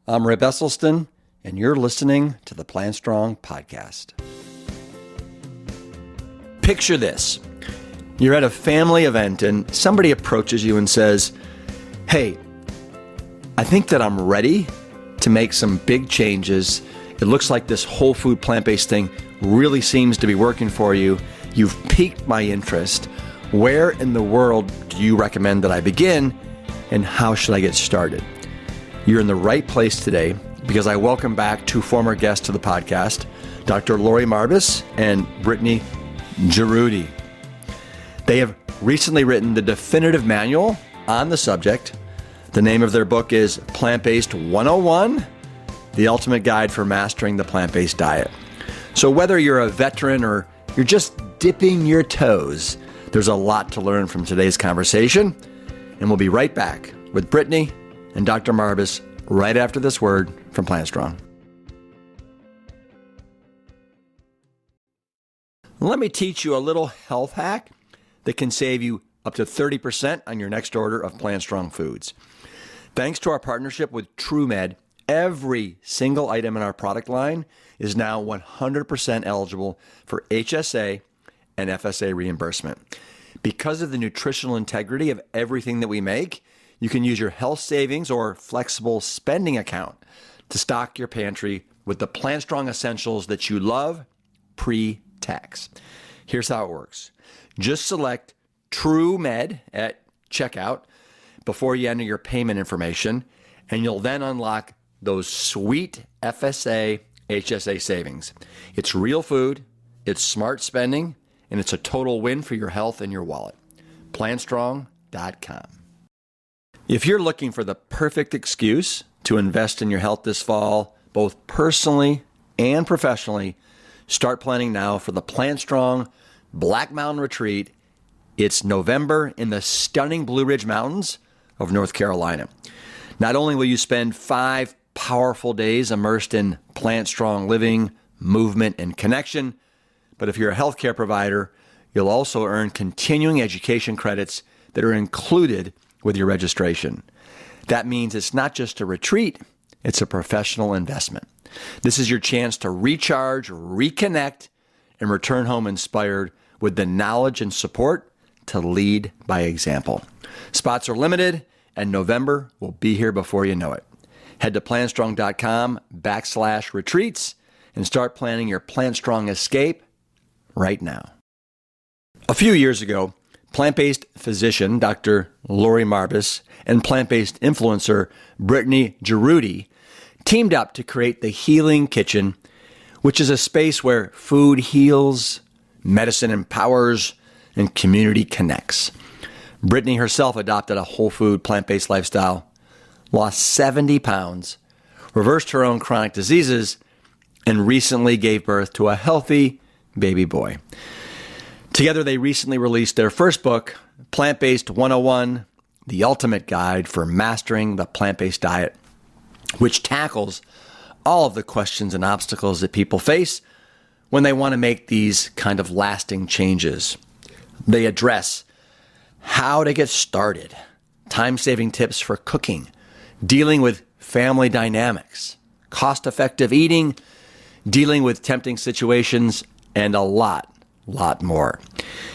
I'm Rip Esselstyn, and you're listening to the Plant Strong podcast. Picture this. You're at a family event and somebody approaches you and says, "Hey, I think that I'm ready to make some big changes. It looks like this whole food plant-based thing really seems to be working for you. You've piqued my interest. Where in the world do you recommend that I begin, and how should I get started?" You're in the right place today because I welcome back two former guests to the podcast, Dr. Laurie Marbas and Brittany Jaroudi. They have recently written the definitive manual on the subject. The name of their book is Plant-Based 101, The Ultimate Guide for Mastering the Plant-Based Diet. So whether you're a veteran or you're just dipping your toes, there's a lot to learn from today's conversation. And we'll be right back with Brittany and Dr. Marbas right after this word from Plant Strong. Let me teach you a little health hack that can save you up to 30% on your next order of Plant Strong foods. Thanks to our partnership with TrueMed, every single item in our product line is now 100% eligible for HSA and FSA reimbursement. Because of the nutritional integrity of everything that we make, you can use your health savings or flexible spending account to stock your pantry with the Plant Strong essentials that you love pre-tax. Here's how it works. Just select TrueMed at checkout before you enter your payment information, and you'll then unlock those sweet FSA, HSA savings. It's real food, it's smart spending, and it's a total win for your health and your wallet. PlantStrong.com. If you're looking for the perfect excuse to invest in your health this fall, both personally and professionally, start planning now for the Plant Strong Black Mountain Retreat. It's November in the stunning Blue Ridge Mountains of North Carolina. Not only will you spend 5 powerful days immersed in Plant Strong living, movement, and connection, but if you're a healthcare provider, you'll also earn continuing education credits that are included with your registration. That means it's not just a retreat, it's a professional investment. This is your chance to recharge, reconnect, and return home inspired with the knowledge and support to lead by example. Spots are limited, and November will be here before you know it. Head to plantstrong.com/retreats and start planning your Plant Strong escape right now. A few years ago, plant-based physician Dr. Laurie Marbas and plant-based influencer Brittany Jaroudi teamed up to create the Healing Kitchen, which is a space where food heals, medicine empowers, and community connects. Brittany herself adopted a whole food, plant-based lifestyle, lost 70 pounds, reversed her own chronic diseases, and recently gave birth to a healthy baby boy. Together, they recently released their first book, Plant-Based 101, The Ultimate Guide for Mastering the Plant-Based Diet, which tackles all of the questions and obstacles that people face when they want to make these kind of lasting changes. They address how to get started, time-saving tips for cooking, dealing with family dynamics, cost-effective eating, dealing with tempting situations, and a lot more.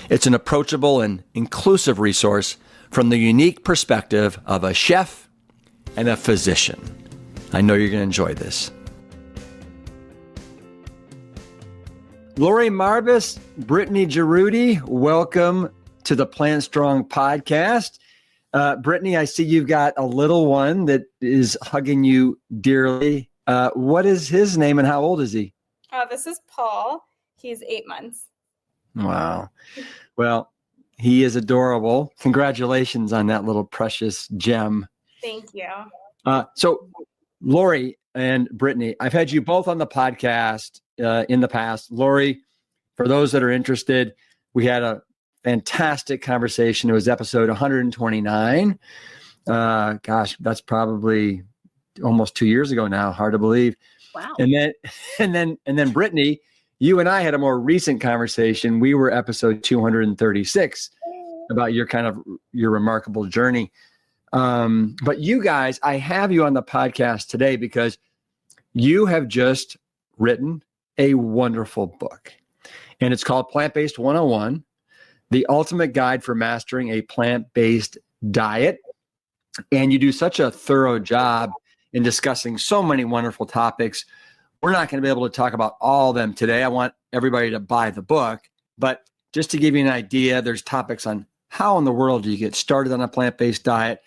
It's an approachable and inclusive resource from the unique perspective of a chef and a physician. I know you're going to enjoy this. Laurie Marbas, Brittany Jaroudi, welcome to the Plant Strong podcast. Brittany, I see you've got a little one that is hugging you dearly. What is his name and how old is he? This is Paul. He's 8 months. Wow. Well, he is adorable. Congratulations on that little precious gem. Thank you. So, Laurie and Brittany, I've had you both on the podcast in the past. Laurie, for those that are interested, we had a fantastic conversation. It was episode 129. Gosh, that's probably almost 2 years ago now. Hard to believe. Wow. And then Brittany, you and I had a more recent conversation. We were episode 236 about your remarkable journey. But you guys, I have you on the podcast today because you have just written a wonderful book, and it's called Plant-Based 101, The Ultimate Guide for Mastering a Plant-Based Diet. And you do such a thorough job in discussing so many wonderful topics. We're not going to be able to talk about all of them today. I want everybody to buy the book. But just to give you an idea, there's topics on how in the world do you get started on a plant-based diet.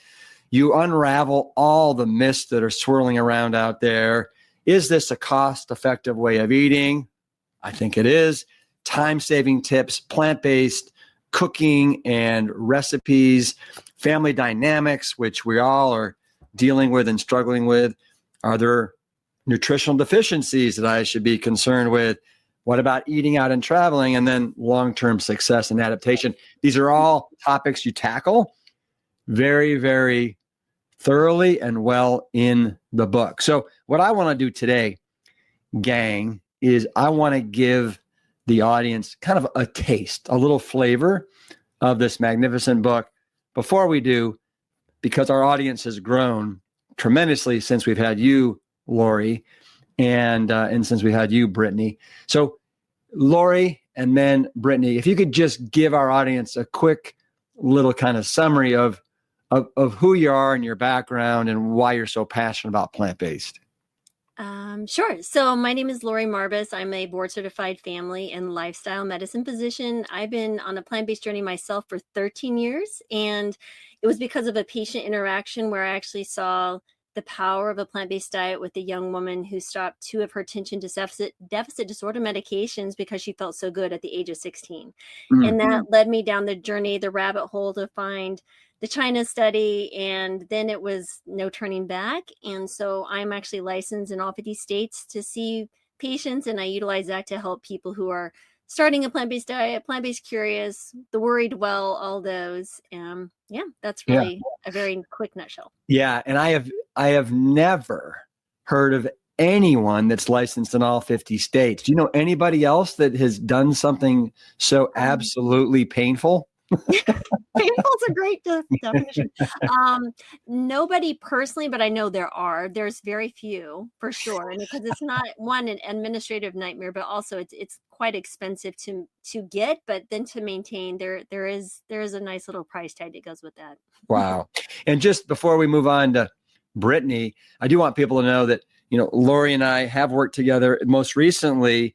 You unravel all the myths that are swirling around out there. Is this a cost-effective way of eating? I think it is. Time-saving tips, plant-based cooking and recipes, family dynamics, which we all are dealing with and struggling with. Are there nutritional deficiencies that I should be concerned with? What about eating out and traveling? And then long-term success and adaptation. These are all topics you tackle very, very thoroughly and well in the book. So what I want to do today, gang, is I want to give the audience kind of a taste, a little flavor of this magnificent book. Before we do, because our audience has grown tremendously since we've had you, Laurie, and since we had you, Brittany. So Laurie and then Brittany, if you could just give our audience a quick little kind of summary of who you are and your background and why you're so passionate about plant-based. Sure. So my name is Laurie Marbas. I'm a board certified family and lifestyle medicine physician. I've been on a plant-based journey myself for 13 years, and it was because of a patient interaction where I actually saw the power of a plant-based diet with a young woman who stopped 2 of her attention deficit disorder medications because she felt so good at the age of 16. Mm-hmm. And that led me down the journey, the rabbit hole, to find the China study, and then it was no turning back. And so I'm actually licensed in all 50 states to see patients, and I utilize that to help people who are starting a plant-based diet, plant-based curious, the worried well, all those. That's really a very quick nutshell. Yeah, and I have never heard of anyone that's licensed in all 50 states. Do you know anybody else that has done something so absolutely painful? Painful is a great definition. Nobody personally, but I know there's very few for sure. And because it's not an administrative nightmare, but also it's quite expensive to get, but then to maintain, there is a nice little price tag that goes with that. Wow. And just before we move on to Brittany, I do want people to know that, Laurie and I have worked together. Most recently,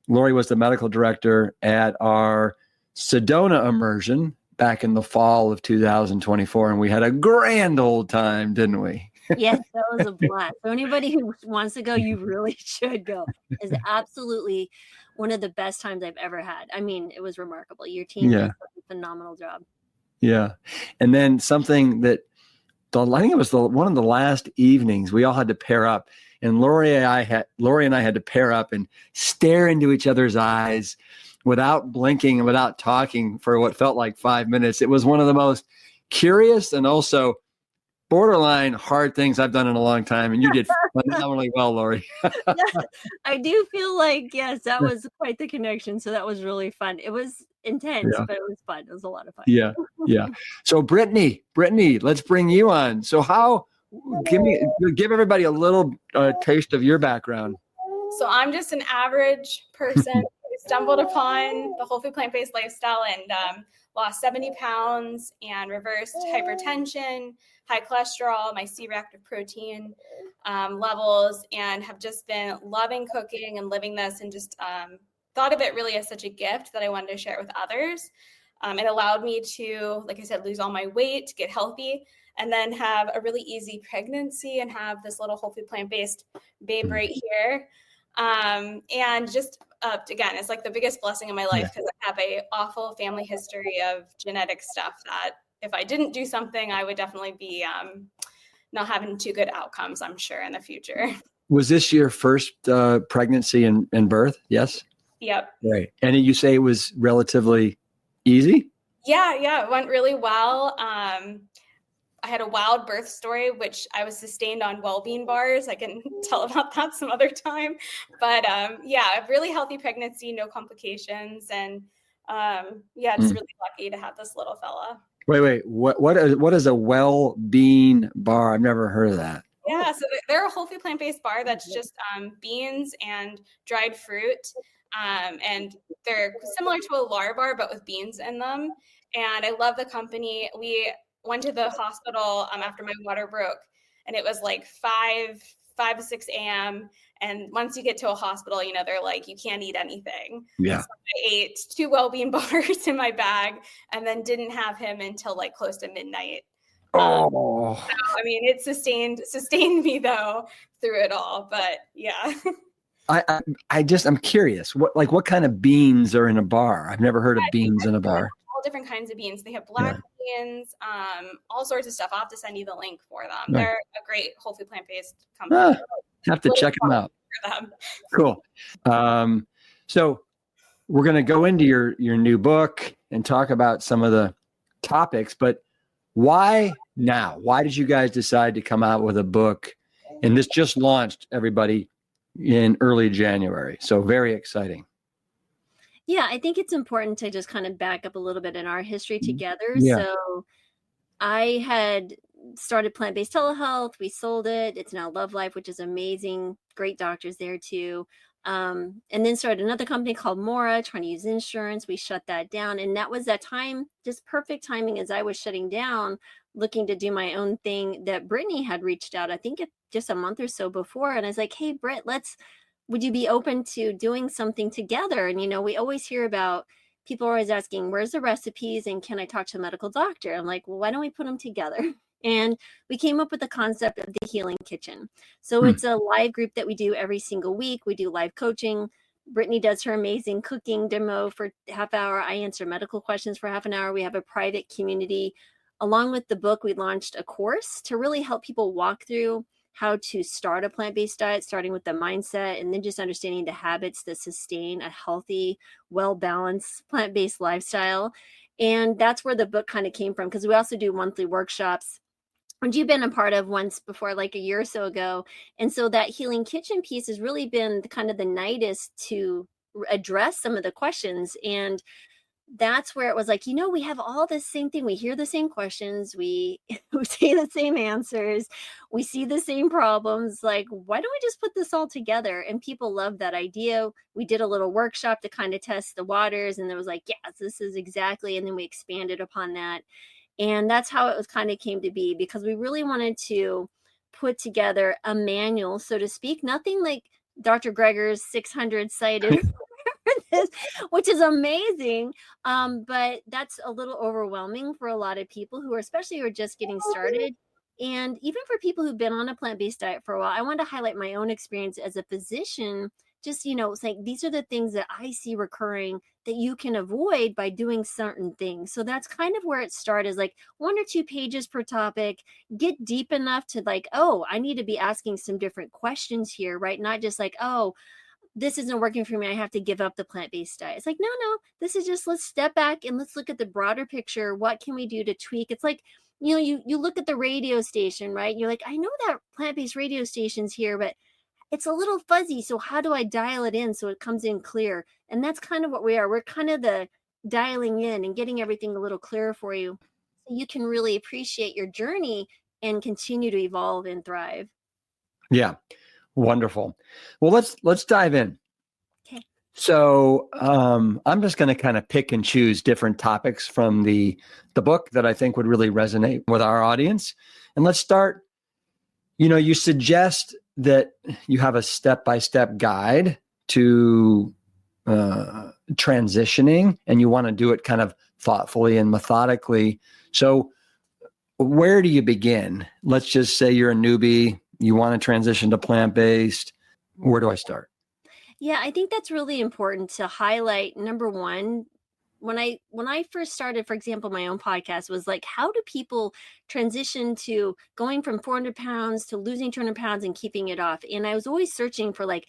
Laurie was the medical director at our Sedona immersion back in the fall of 2024, and we had a grand old time, didn't we? Yes, that was a blast. So anybody who wants to go, you really should go. It's absolutely one of the best times I've ever had. I mean, it was remarkable. Your team did a phenomenal job. Yeah. And then something that I think it was one of the last evenings we all had to pair up, and Laurie and I had to pair up and stare into each other's eyes without blinking and without talking for what felt like 5 minutes. It was one of the most curious and also borderline hard things I've done in a long time. And you did phenomenally well, Laurie. I do feel like, yes, that was quite the connection. So that was really fun. It was intense, but it was fun. It was a lot of fun. Yeah. Yeah. So Brittany, let's bring you on. So give everybody a little taste of your background. So I'm just an average person who stumbled upon the whole food plant-based lifestyle and lost 70 pounds and reversed hypertension, high cholesterol, my C-reactive protein levels, and have just been loving cooking and living this, and just thought of it really as such a gift that I wanted to share with others. It allowed me to, like I said, lose all my weight, get healthy, and then have a really easy pregnancy and have this little whole food plant-based babe right here. And just, again, it's like the biggest blessing in my life, because I have a awful family history of genetic stuff that if I didn't do something, I would definitely be not having too good outcomes, I'm sure, in the future. Was this your first pregnancy and birth? Yes? Yep. Right. And you say it was relatively easy? Yeah, it went really well. I had a wild birth story, which I was sustained on well-being bars. I can tell about that some other time. But a really healthy pregnancy, no complications. And just really lucky to have this little fella. Wait. What is a well-bean bar? I've never heard of that. Yeah, so they're a whole food plant-based bar that's just beans and dried fruit. And they're similar to a Laurie bar, but with beans in them. And I love the company. We went to the hospital after my water broke, and it was like 5 to 6 a.m. And once you get to a hospital, they're like, you can't eat anything. Yeah. So I ate 2 well-being bars in my bag and then didn't have him until like close to midnight. Oh, So, I mean, it sustained me though through it all, but yeah. I'm curious. What kind of beans are in a bar? I've never heard of beans in a bar. All different kinds of beans. They have black beans, all sorts of stuff. I'll have to send you the link for them. Right. They're a great whole food plant-based company. Have to check them out. For them. Cool. So we're going to go into your new book and talk about some of the topics, but why now? Why did you guys decide to come out with a book? And this just launched, everybody, in early January. So very exciting. Yeah, I think it's important to just kind of back up a little bit in our history together. Yeah. So I had started plant-based telehealth. We sold it. It's now Love Life, which is amazing. Great doctors there too. And then started another company called Mora, trying to use insurance. We shut that down. And that was that time, just perfect timing as I was shutting down, looking to do my own thing, that Brittany had reached out, I think just a month or so before. And I was like, hey, Britt, would you be open to doing something together? And, we always hear about people are always asking, where's the recipes? And can I talk to a medical doctor? I'm like, well, why don't we put them together? And we came up with the concept of the Healing Kitchen. So it's a live group that we do every single week. We do live coaching. Brittany does her amazing cooking demo for half hour. I answer medical questions for half an hour. We have a private community. Along with the book, we launched a course to really help people walk through how to start a plant-based diet, starting with the mindset and then just understanding the habits that sustain a healthy, well-balanced plant-based lifestyle. And that's where the book kind of came from, because we also do monthly workshops, which you've been a part of once before, like a year or so ago. And so that Healing Kitchen piece has really been kind of the nidus to address some of the questions. And that's where it was like, we have all this same thing. We hear the same questions. We say the same answers. We see the same problems. Like, why don't we just put this all together? And people love that idea. We did a little workshop to kind of test the waters. And it was like, yes, this is exactly. And then we expanded upon that. And that's how it was kind of came to be, because we really wanted to put together a manual, so to speak, nothing like Dr. Greger's 600 cited this, which is amazing. But that's a little overwhelming for a lot of people who are just getting started. And even for people who've been on a plant-based diet for a while, I want to highlight my own experience as a physician. Just, saying these are the things that I see recurring that you can avoid by doing certain things. So that's kind of where it started, like 1 or 2 pages per topic. Get deep enough to like, oh, I need to be asking some different questions here, right? Not just like, oh, this isn't working for me, I have to give up the plant-based diet. It's like, no, this is just, let's step back and let's look at the broader picture. What can we do to tweak? It's like, you look at the radio station, right? You're like, I know that plant-based radio station's here, but it's a little fuzzy. So how do I dial it in so it comes in clear? And that's kind of what we are. We're kind of the dialing in and getting everything a little clearer for you, so you can really appreciate your journey and continue to evolve and thrive. Yeah. Wonderful. Well, let's dive in. Okay. So I'm just going to kind of pick and choose different topics from the book that I think would really resonate with our audience. And let's start, you suggest that you have a step-by-step guide to transitioning, and you want to do it kind of thoughtfully and methodically. So where do you begin? Let's just say you're a newbie. You want to transition to plant-based. Where do I start? Yeah, I think that's really important to highlight. Number one, when I first started, for example, my own podcast, was like, how do people transition to going from 400 pounds to losing 200 pounds and keeping it off? And I was always searching for like,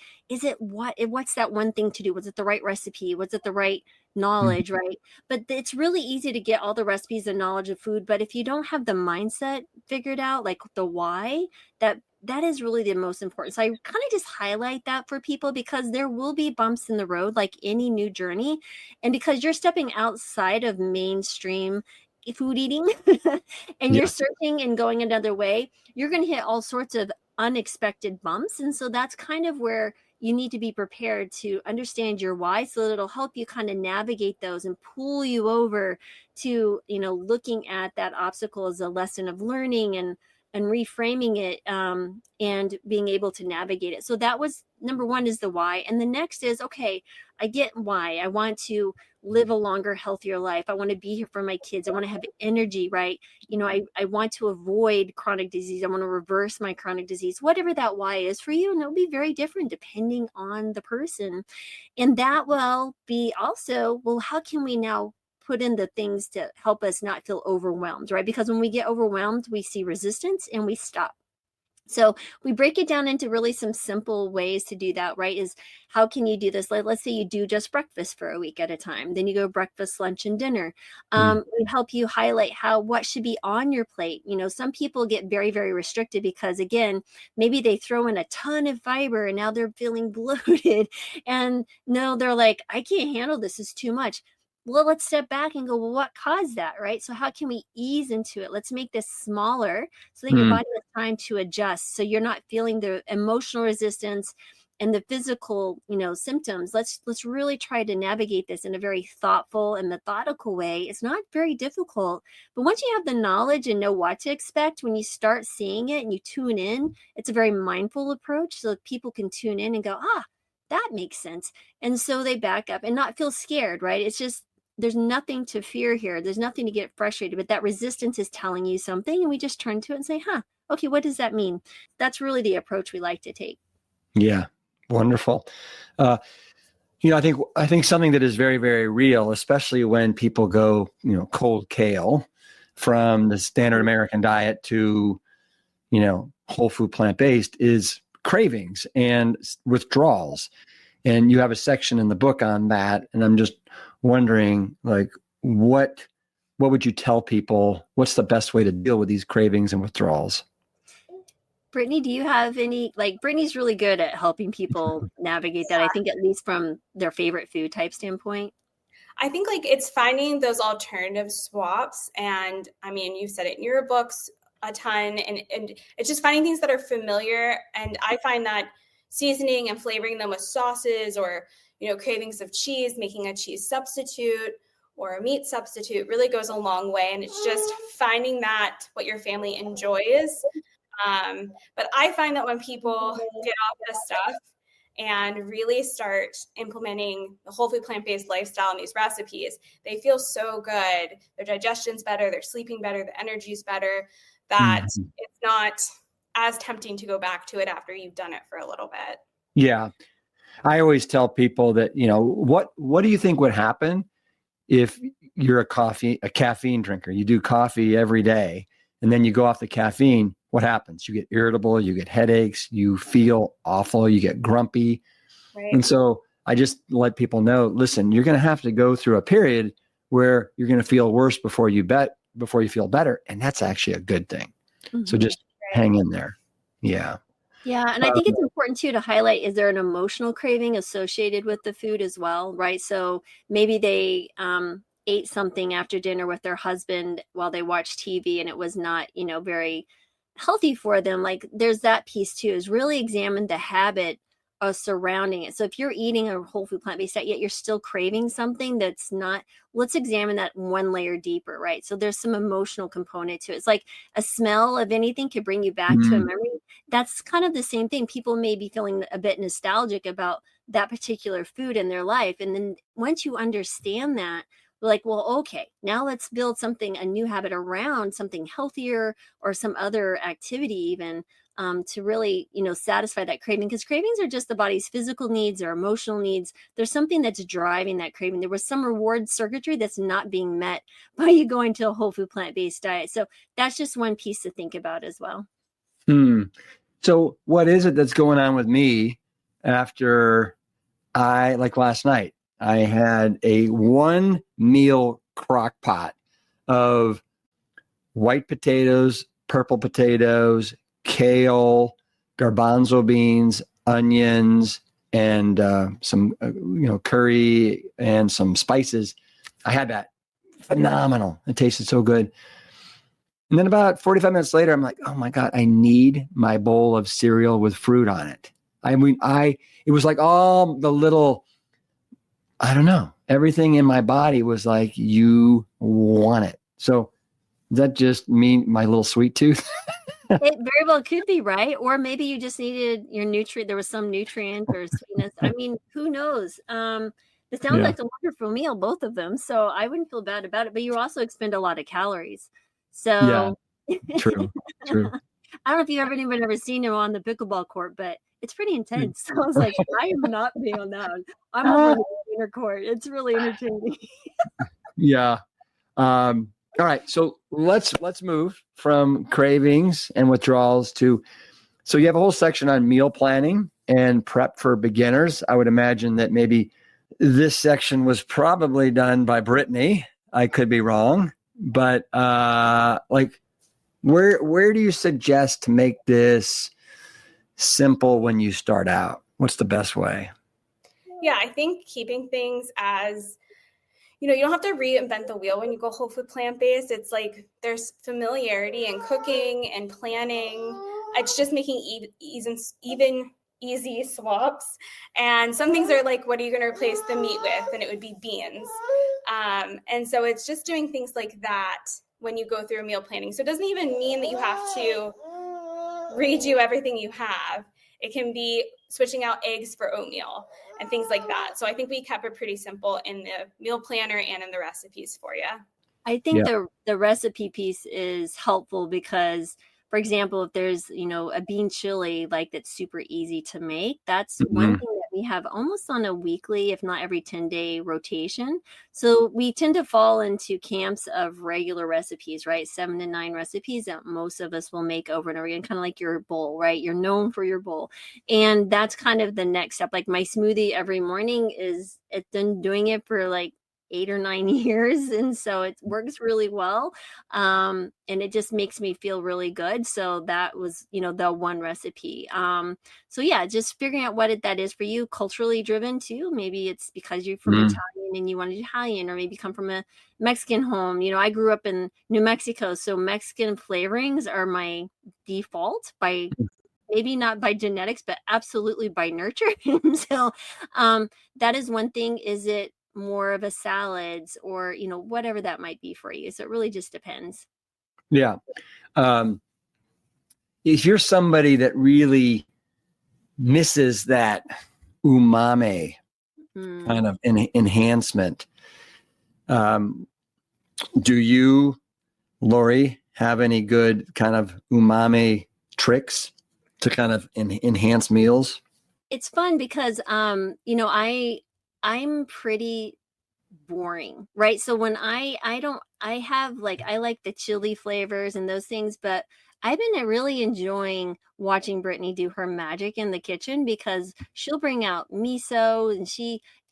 what's that one thing to do? Was it the right recipe? Was it the right knowledge, right? But it's really easy to get all the recipes and knowledge of food. But if you don't have the mindset figured out, like the why, that is really the most important. So I kind of just highlight that for people, because there will be bumps in the road, like any new journey. And because you're stepping outside of mainstream, food eating and Yeah. you're searching and going another way, you're going to hit all sorts of unexpected bumps. And so that's kind of where you need to be prepared to understand your why, so that it'll help you kind of navigate those and pull you over to, looking at that obstacle as a lesson of learning and reframing it, and being able to navigate it. So that was number one, is the why. And the next is, okay, I get why. I want to live a longer, healthier life. I want to be here for my kids. I want to have energy, right? I want to avoid chronic disease. I want to reverse my chronic disease, whatever that why is for you. And it'll be very different depending on the person. And that will be also, well, how can we now put in the things to help us not feel overwhelmed, right? Because when we get overwhelmed, we see resistance and we stop. So we break it down into really some simple ways to do that, right? Is how can you do this? Let's say you do just breakfast for a week at a time. Then you go breakfast, lunch, and dinner. We help you highlight what should be on your plate. Some people get very, very restricted because, again, maybe they throw in a ton of fiber and now they're feeling bloated. And no, they're like, I can't handle this. It's too much. Well, let's step back and go, well, what caused that, right? So how can we ease into it? Let's make this smaller so that your body has time to adjust. So you're not feeling the emotional resistance and the physical, symptoms. Let's really try to navigate this in a very thoughtful and methodical way. It's not very difficult, but once you have the knowledge and know what to expect, when you start seeing it and you tune in, it's a very mindful approach. So people can tune in and go, that makes sense. And so they back up and not feel scared, right? It's just, there's nothing to fear here. There's nothing to get frustrated, but that resistance is telling you something. And we just turn to it and say, okay, what does that mean? That's really the approach we like to take. Yeah. Wonderful. I think something that is very, very real, especially when people go, cold kale from the standard American diet to, whole food plant-based, is cravings and withdrawals. And you have a section in the book on that. And I'm just wondering, what would you tell people? What's the best way to deal with these cravings and withdrawals? Brittany, do you have any, Brittany's really good at helping people navigate that, I think, at least from their favorite food type standpoint. I think it's finding those alternative swaps. And you said it in your books a ton, and it's just finding things that are familiar. And I find that seasoning and flavoring them with sauces, or, cravings of cheese, making a cheese substitute or a meat substitute really goes a long way. And it's just finding what your family enjoys. But I find that when people get off this stuff and really start implementing the whole food plant-based lifestyle and these recipes, they feel so good. Their digestion's better, they're sleeping better, the energy's better, that it's not as tempting to go back to it after you've done it for a little bit. Yeah. I always tell people that, what do you think would happen if you're a caffeine drinker? You do coffee every day and then you go off the caffeine. What happens? You get irritable, you get headaches, you feel awful, you get grumpy. Right. And so I just let people know, listen, you're going to have to go through a period where you're going to feel worse before you feel better. And that's actually a good thing. Mm-hmm. So just hang in there. Yeah. Yeah. And I think it's important too to highlight, is there an emotional craving associated with the food as well? Right. So maybe they ate something after dinner with their husband while they watched TV and it was not, very healthy for them. There's that piece too, is really examine the habit of surrounding it. So if you're eating a whole food plant-based diet, yet you're still craving something that's not, let's examine that one layer deeper, right? So there's some emotional component to it. It's like a smell of anything could bring you back to a memory. That's kind of the same thing. People may be feeling a bit nostalgic about that particular food in their life. And then once you understand that, well, okay, now let's build a new habit around something healthier or some other activity even, to really, satisfy that craving, because cravings are just the body's physical needs or emotional needs. There's something that's driving that craving. There was some reward circuitry that's not being met by you going to a whole food plant-based diet. So that's just one piece to think about as well. So what is it that's going on with me after last night? I had a 1 meal crock pot of white potatoes, purple potatoes, kale, garbanzo beans, onions, and some curry and some spices. I had that phenomenal. It tasted so good. And then about 45 minutes later, I'm like, oh my God, I need my bowl of cereal with fruit on it. I mean, it was like all the little, I don't know, everything in my body was like, you want it. So does that just mean my little sweet tooth? It very well could be, right? Or maybe you just needed your nutrient. There was some nutrient or sweetness. I mean, who knows? It sounds like a wonderful meal, both of them. So I wouldn't feel bad about it. But you also expend a lot of calories. Yeah, So true. I don't know if you've ever seen him on the pickleball court, but it's pretty intense. So I was like, I am not being on that one. I'm over the inner court. It's really entertaining. Yeah. All right. So let's move from cravings and withdrawals to, so you have a whole section on meal planning and prep for beginners. I would imagine that maybe this section was probably done by Brittany. I could be wrong, but like where do you suggest to make this simple when you start out? What's the best way? Yeah, I think keeping things as, you don't have to reinvent the wheel when you go whole food plant-based. It's like there's familiarity in cooking and planning. It's just making easy swaps. And some things are like, what are you going to replace the meat with? And it would be beans. And so it's just doing things like that when you go through meal planning. So it doesn't even mean that you have to redo everything you have. It can be switching out eggs for oatmeal and things like that. So I think we kept it pretty simple in the meal planner and in the recipes for you. I think the recipe piece is helpful because, for example, if there's, a bean chili, like that's super easy to make, that's one thing that we have almost on a weekly, if not every 10-day rotation. So we tend to fall into camps of regular recipes, right? 7 to 9 recipes that most of us will make over and over again, kind of like your bowl, right? You're known for your bowl. And that's kind of the next step. Like my smoothie every morning it's been doing it for like 8 or 9 years. And so it works really well. And it just makes me feel really good. So that was, the one recipe. So yeah, just figuring out what that is for you, culturally driven too. Maybe it's because you're from Italian and you want Italian, or maybe come from a Mexican home. I grew up in New Mexico, so Mexican flavorings are my default by maybe not by genetics, but absolutely by nurture. So that is one thing. Is it more of a salads or, whatever that might be for you. So it really just depends. Yeah. If you're somebody that really misses that umami kind of enhancement, do you, Laurie, have any good kind of umami tricks to kind of enhance meals? It's fun because, I'm pretty boring, right? So when I like the chili flavors and those things, but I've been really enjoying watching Brittany do her magic in the kitchen because she'll bring out miso and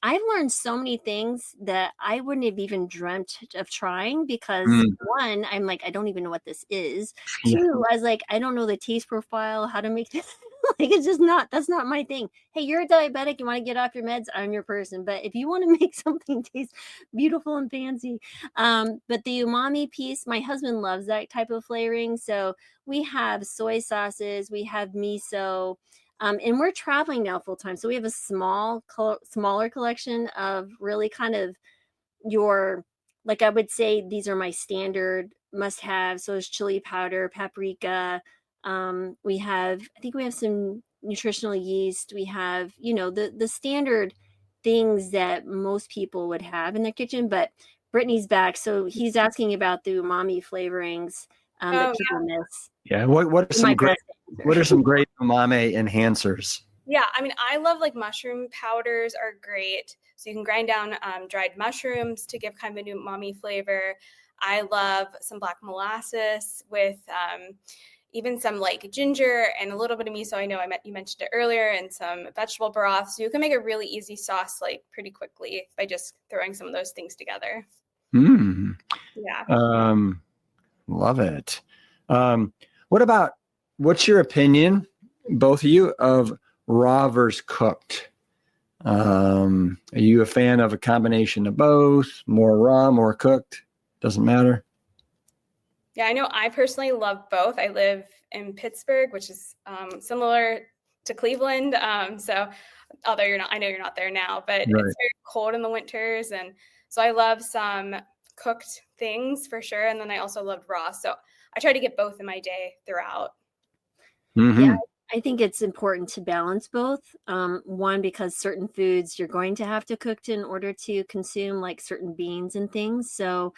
I've learned so many things that I wouldn't have even dreamt of trying because one, I'm like, I don't even know what this is. Two, I was like, I don't know the taste profile, how to make this. Like, it's just that's not my thing. Hey, you're a diabetic, you want to get off your meds, I'm your person. But if you want to make something taste beautiful and fancy, but the umami piece, my husband loves that type of flavoring. So we have soy sauces, we have miso, and we're traveling now full time. So we have a smaller collection of really kind of like I would say, these are my standard must have. So there's chili powder, paprika. I think we have some nutritional yeast. We have, the standard things that most people would have in their kitchen, but Brittany's back. So he's asking about the umami flavorings that people miss. Yeah. What are some great umami enhancers? Yeah. I mean, I love like mushroom powders are great. So you can grind down dried mushrooms to give kind of an umami flavor. I love some black molasses with, even some like ginger and a little bit of miso. I know you mentioned it earlier, and some vegetable broth. So you can make a really easy sauce like pretty quickly by just throwing some of those things together. Yeah. Love it. What's your opinion, both of you, of raw versus cooked? Are you a fan of a combination of both, more raw, more cooked? Doesn't matter. Yeah, I know I personally love both. I live in Pittsburgh, which is similar to Cleveland. So although I know you're not there now, but it's very cold in the winters. And so I love some cooked things for sure. And then I also loved raw. So I try to get both in my day throughout. Mm-hmm. Yeah, I think it's important to balance both. One, because certain foods you're going to have to cook in order to consume, like certain beans and things. So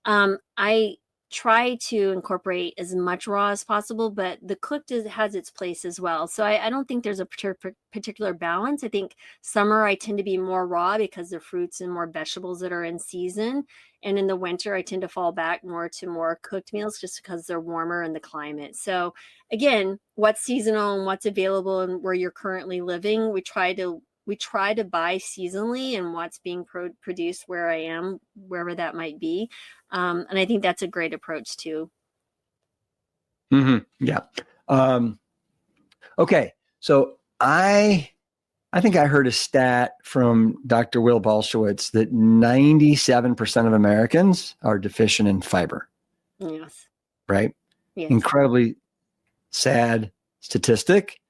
I try to incorporate as much raw as possible, but the cooked has its place as well. So I don't think there's a particular balance. I think summer I tend to be more raw because of fruits and more vegetables that are in season. And in the winter, I tend to fall back more to more cooked meals just because they're warmer in the climate. So again, what's seasonal and what's available and where you're currently living, we try to buy seasonally and what's being produced where I am, wherever that might be. And I think that's a great approach too. Mm-hmm. Yeah. Okay. So I think I heard a stat from Dr. Will Balshowitz that 97% of Americans are deficient in fiber. Yes. Right? Yes. Incredibly sad statistic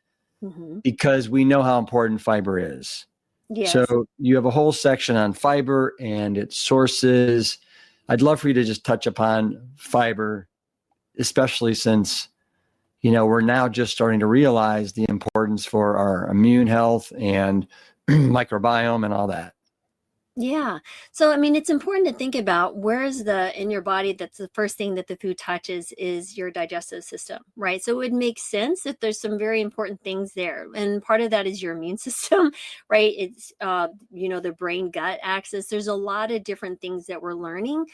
because we know how important fiber is. Yes. So you have a whole section on fiber and its sources. I'd love for you to just touch upon fiber, especially since we're now just starting to realize the importance for our immune health and microbiome and all that. Yeah. So, I mean, it's important to think about where's in your body, that's the first thing that the food touches is your digestive system, right? So it would make sense if there's some very important things there. And part of that is your immune system, right? It's, the brain gut axis. There's a lot of different things that we're learning.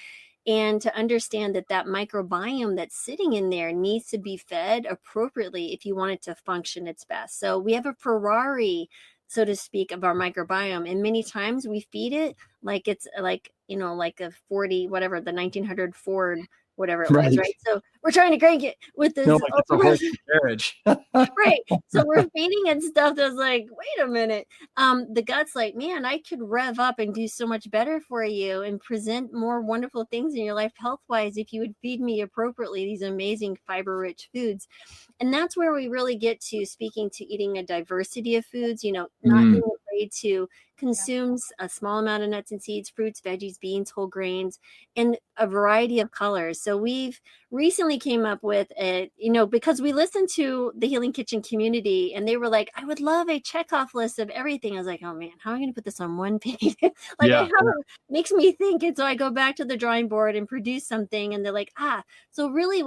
And to understand that microbiome that's sitting in there needs to be fed appropriately if you want it to function its best. So we have a Ferrari, so to speak, of our microbiome. And many times we feed it like it's like a 40, whatever, the 1900 Ford, whatever it was, right? So we're trying to crank it with this. No, like it's a whole carriage. Right. So we're feeding it stuff that's like, wait a minute. The gut's like, man, I could rev up and do so much better for you and present more wonderful things in your life health-wise if you would feed me appropriately these amazing fiber-rich foods. And that's where we really get to speaking to eating a diversity of foods, not being afraid to consume a small amount of nuts and seeds, fruits, veggies, beans, whole grains, and a variety of colors. So we've recently came up with because we listened to the Healing Kitchen community and they were like, I would love a checkoff list of everything. I was like, oh man, how am I going to put this on one page? It makes me think. And so I go back to the drawing board and produce something. And they're like, so really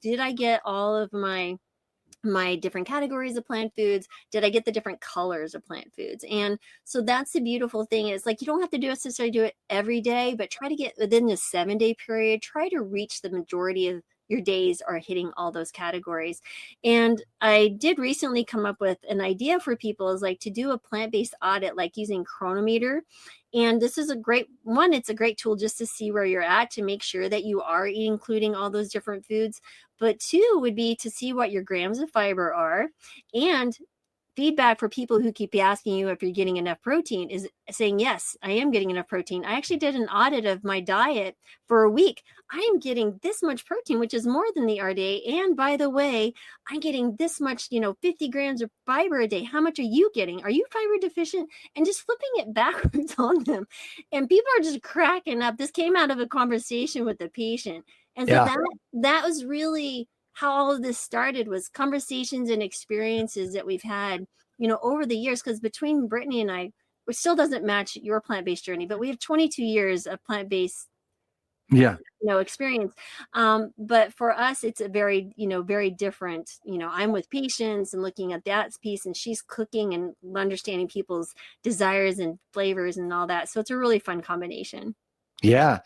did I get all of my different categories of plant foods? Did I get the different colors of plant foods? And so that's the beautiful thing is you don't have to necessarily do it every day, but try to get within the 7-day period, try to reach the majority of your days are hitting all those categories. And I did recently come up with an idea for people is to do a plant-based audit, using Chronometer. And this is a great one. It's a great tool just to see where you're at to make sure that you are including all those different foods. But 2 would be to see what your grams of fiber are, and feedback for people who keep asking you if you're getting enough protein is saying, yes, I am getting enough protein. I actually did an audit of my diet for a week. I am getting this much protein, which is more than the RDA. And by the way, I'm getting this much, 50 grams of fiber a day. How much are you getting? Are you fiber deficient? And just flipping it backwards on them. And people are just cracking up. This came out of a conversation with the patient. And so that was really how all of this started, was conversations and experiences that we've had, over the years, because between Brittany and I, which still doesn't match your plant-based journey, but we have 22 years of plant-based experience. But for us, it's a very, very different, I'm with patients and looking at that piece, and she's cooking and understanding people's desires and flavors and all that. So it's a really fun combination. Yeah.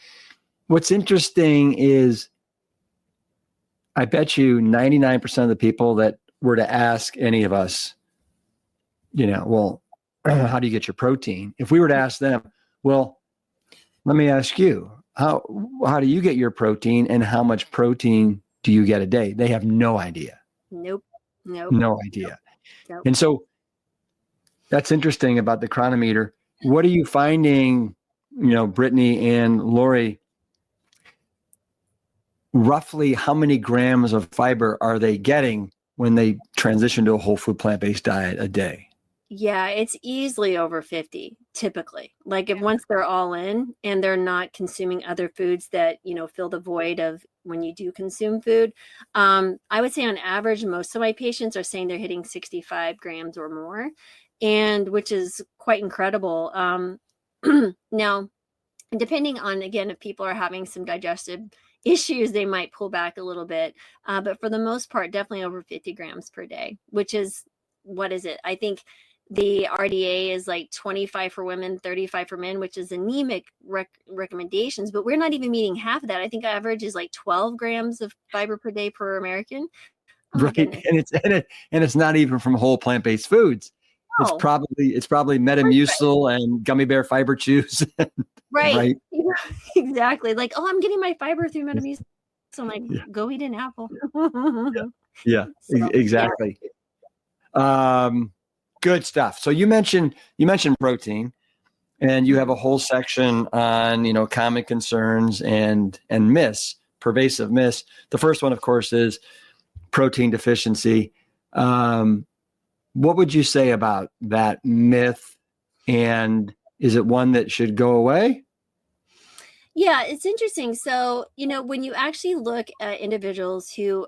What's interesting is I bet you 99% of the people that were to ask any of us, well, how do you get your protein? If we were to ask them, well, let me ask you, how do you get your protein and how much protein do you get a day? They have no idea. Nope. No idea. Nope. And so that's interesting about the Chronometer. What are you finding, Brittany and Laurie, roughly how many grams of fiber are they getting when they transition to a whole food plant-based diet a day? Yeah, it's easily over 50 typically. Like if once they're all in and they're not consuming other foods that, fill the void of when you do consume food. I would say on average, most of my patients are saying they're hitting 65 grams or more, and which is quite incredible. Now, depending on, again, if people are having some digestive issues, they might pull back a little bit. But for the most part, definitely over 50 grams per day, which is, what is it? I think the RDA is like 25 for women, 35 for men, which is anemic recommendations, but we're not even meeting half of that. I think average is like 12 grams of fiber per day per American. Oh my Right. goodness. And it's not even from whole plant-based foods. It's Oh, probably Metamucil and gummy bear fiber chews. right. Right. Exactly. Like, oh, I'm getting my fiber through Metamucil. So I'm like, Yeah. go eat an apple. Yeah. So, Exactly. Good stuff. So you mentioned protein, and you have a whole section on, common concerns and myths, pervasive myths. The first one, of course, is protein deficiency. What would you say about that myth? And is it one that should go away? yeah, it's interesting. So, when you actually look at individuals who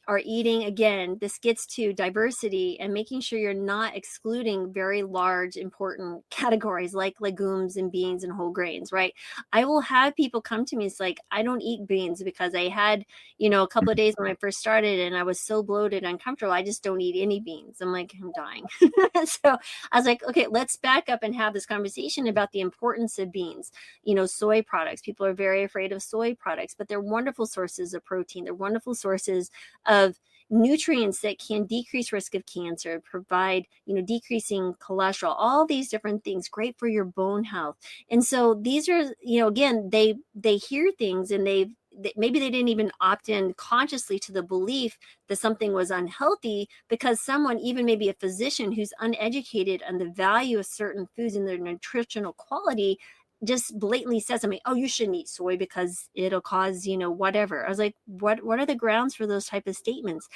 are eating, again, this gets to diversity and making sure you're not excluding very large, important categories like legumes and beans and whole grains, right? I will have people come to me. It's like, I don't eat beans because I had, a couple of days when I first started and I was so bloated and uncomfortable. I just don't eat any beans. I'm like, I'm dying. So I was like, okay, let's back up and have this conversation about the importance of beans. Soy products. People are very afraid of soy products, but they're wonderful sources of protein. They're wonderful sources of nutrients that can decrease risk of cancer, provide, decreasing cholesterol, all these different things, great for your bone health. And so these are, again, they hear things and maybe they didn't even opt in consciously to the belief that something was unhealthy because someone, even maybe a physician who's uneducated on the value of certain foods and their nutritional quality, just blatantly says something, oh, you shouldn't eat soy because it'll cause, whatever. I was like, what are the grounds for those type of statements?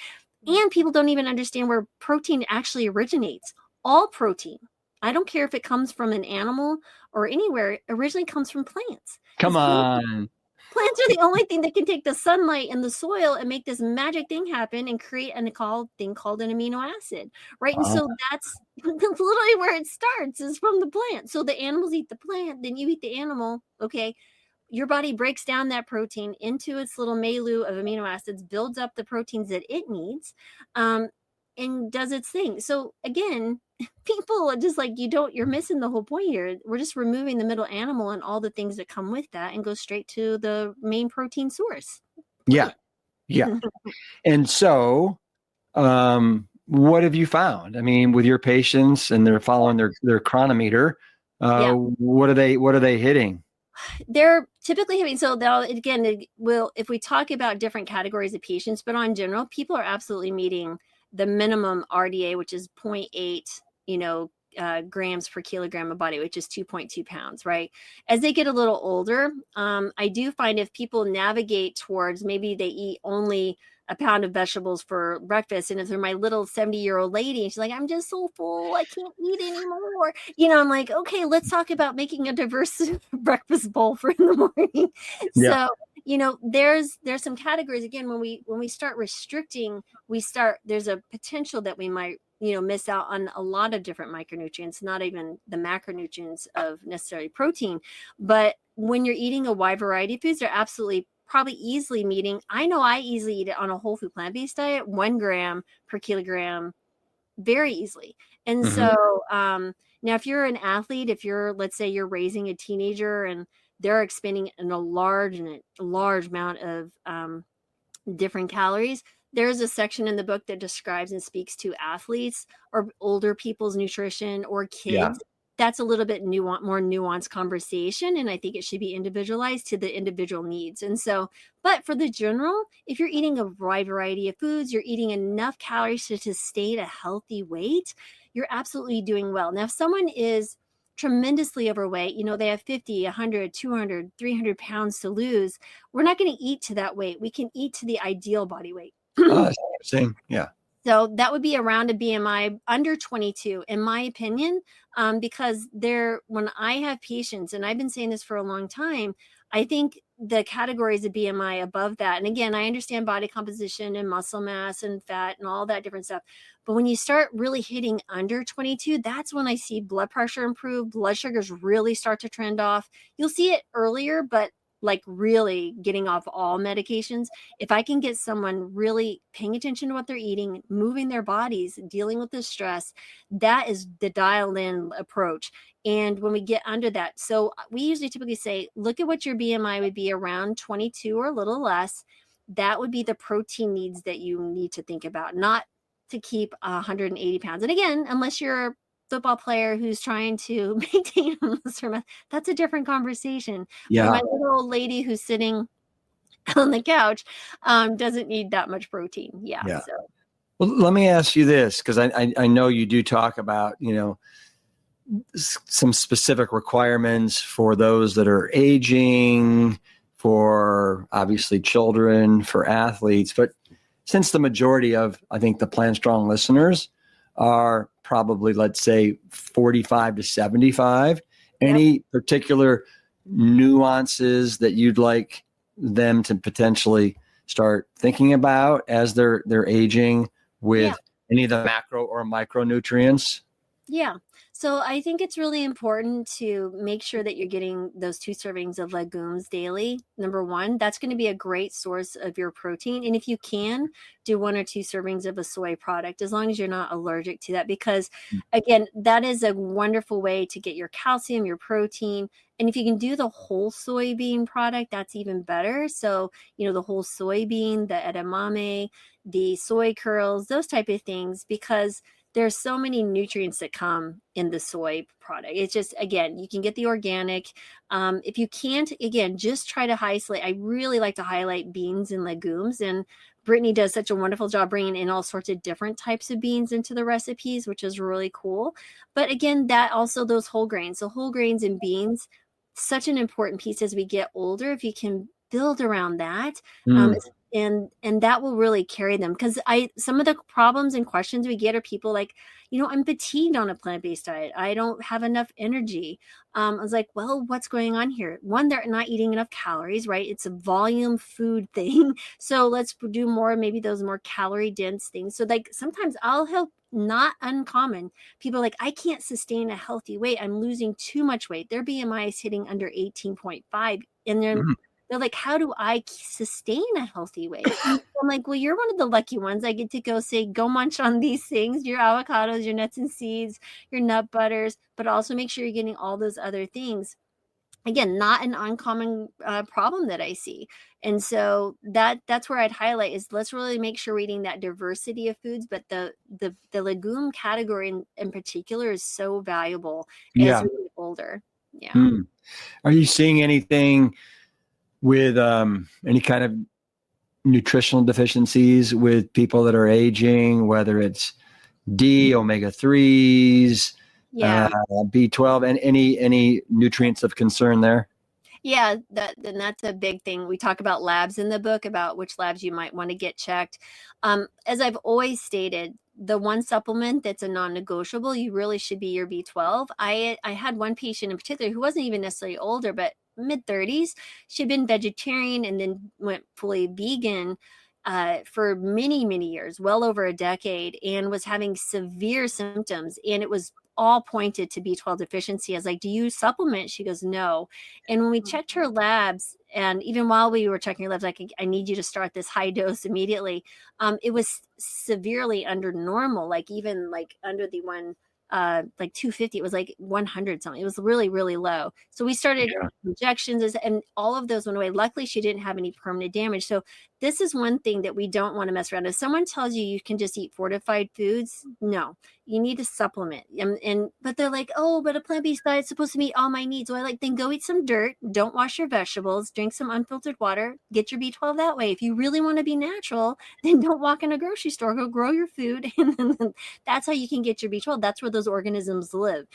And people don't even understand where protein actually originates. All protein, I don't care if it comes from an animal or anywhere, originally comes from plants. Come on. Plants are the only thing that can take the sunlight and the soil and make this magic thing happen and create thing called an amino acid, right? And so that's literally where it starts, is from the plant. So the animals eat the plant, then you eat the animal, okay? Your body breaks down that protein into its little milieu of amino acids, builds up the proteins that it needs, and does its thing. So again, people are just like, you're missing the whole point here. We're just removing the middle animal and all the things that come with that and go straight to the main protein source. Yeah. Yeah. And so, what have you found? I mean, with your patients and they're following their chronometer, what are they hitting? They're typically having, so they'll, again, if we talk about different categories of patients, but on general, people are absolutely meeting the minimum RDA, which is 0.8, grams per kilogram of body, which is 2.2 pounds, right? As they get a little older, I do find if people navigate towards, maybe they eat only a pound of vegetables for breakfast, and if they're my little 70-year-old lady and she's like, I'm just so full, I can't eat anymore, I'm like, okay, let's talk about making a diverse breakfast bowl for in the morning. So there's some categories. Again, when we start restricting, there's a potential that we might miss out on a lot of different micronutrients, not even the macronutrients of necessarily protein. But when you're eating a wide variety of foods, they're absolutely probably easily meeting. I know I easily eat it on a whole food plant-based diet, 1 gram per kilogram, very easily. And so now if you're an athlete, let's say you're raising a teenager and they're expending a large amount of different calories, there's a section in the book that describes and speaks to athletes or older people's nutrition or kids. Yeah. That's a little bit more nuanced conversation. And I think it should be individualized to the individual needs. And so, but for the general, if you're eating a wide variety of foods, you're eating enough calories to stay at a healthy weight, you're absolutely doing well. Now, if someone is tremendously overweight, they have 50, 100, 200, 300 pounds to lose. We're not going to eat to that weight. We can eat to the ideal body weight. Oh, that's interesting. Yeah. So that would be around a BMI under 22, in my opinion, because when I have patients, and I've been saying this for a long time, I think the categories of BMI above that, and again, I understand body composition and muscle mass and fat and all that different stuff, but when you start really hitting under 22, that's when I see blood pressure improve, blood sugars really start to trend off. You'll see it earlier, but like really getting off all medications. If I can get someone really paying attention to what they're eating, moving their bodies, dealing with the stress, that is the dialed in approach. And when we get under that, so we usually typically say, look at what your BMI would be around 22 or a little less. That would be the protein needs that you need to think about, not to keep 180 pounds. And again, unless you're a football player who's trying to maintain that's a different conversation. Yeah. But my little old lady who's sitting on the couch doesn't need that much protein. Yeah. So. Well, let me ask you this, because I know you do talk about, some specific requirements for those that are aging, for obviously children, for athletes. But since the majority of, I think, the Plant Strong listeners are probably, let's say, 45 to 75, any particular nuances that you'd like them to potentially start thinking about as they're aging with any of the macro or micronutrients? Yeah. So I think it's really important to make sure that you're getting those 2 servings of legumes daily. Number one, that's going to be a great source of your protein. And if you can, do 1 or 2 servings of a soy product, as long as you're not allergic to that, because again, that is a wonderful way to get your calcium, your protein. And if you can do the whole soybean product, that's even better. So, the whole soybean, the edamame, the soy curls, those type of things, because there's so many nutrients that come in the soy product. It's just, again, you can get the organic. If you can't, again, just try to isolate. I really like to highlight beans and legumes. And Brittany does such a wonderful job bringing in all sorts of different types of beans into the recipes, which is really cool. But again, that also those whole grains. So whole grains and beans, such an important piece as we get older. If you can build around that, and that will really carry them. Because some of the problems and questions we get are people like, I'm fatigued on a plant-based diet. I don't have enough energy. I was like, well, what's going on here? One, they're not eating enough calories, right? It's a volume food thing. So let's do more, maybe those more calorie dense things. So like sometimes I'll help, not uncommon. People are like, I can't sustain a healthy weight. I'm losing too much weight. Their BMI is hitting under 18.5. And they're like, how do I sustain a healthy weight? I'm like, well, you're one of the lucky ones. I get to go munch on these things, your avocados, your nuts and seeds, your nut butters, but also make sure you're getting all those other things. Again, not an uncommon problem that I see. And so that's where I'd highlight is let's really make sure we're eating that diversity of foods, but the legume category in particular is so valuable as we get older. Yeah. Are you seeing anything with any kind of nutritional deficiencies with people that are aging, whether it's D, omega-3s, B12, and any nutrients of concern there? Yeah, that's a big thing. We talk about labs in the book, about which labs you might want to get checked. As I've always stated, the one supplement that's a non-negotiable, you really should be your B12. I had one patient in particular who wasn't even necessarily older, but mid-30s. She'd been vegetarian and then went fully vegan for many, many years, well over a decade, and was having severe symptoms. And it was all pointed to B12 deficiency. I was like, do you supplement? She goes, no. And when we checked her labs, and even while we were checking her labs, like, I need you to start this high dose immediately. It was severely under normal, like even like under the one, like 250, it was like 100 something. It was really, really low. So we started injections and all of those went away. Luckily, she didn't have any permanent damage. So this is one thing that we don't want to mess around. If someone tells you you can just eat fortified foods, no, you need to supplement. But they're like, oh, but a plant-based diet's supposed to meet all my needs. So I like, then go eat some dirt. Don't wash your vegetables. Drink some unfiltered water. Get your B12 that way. If you really want to be natural, then don't walk in a grocery store. Go grow your food. And then that's how you can get your B12. That's where those organisms live.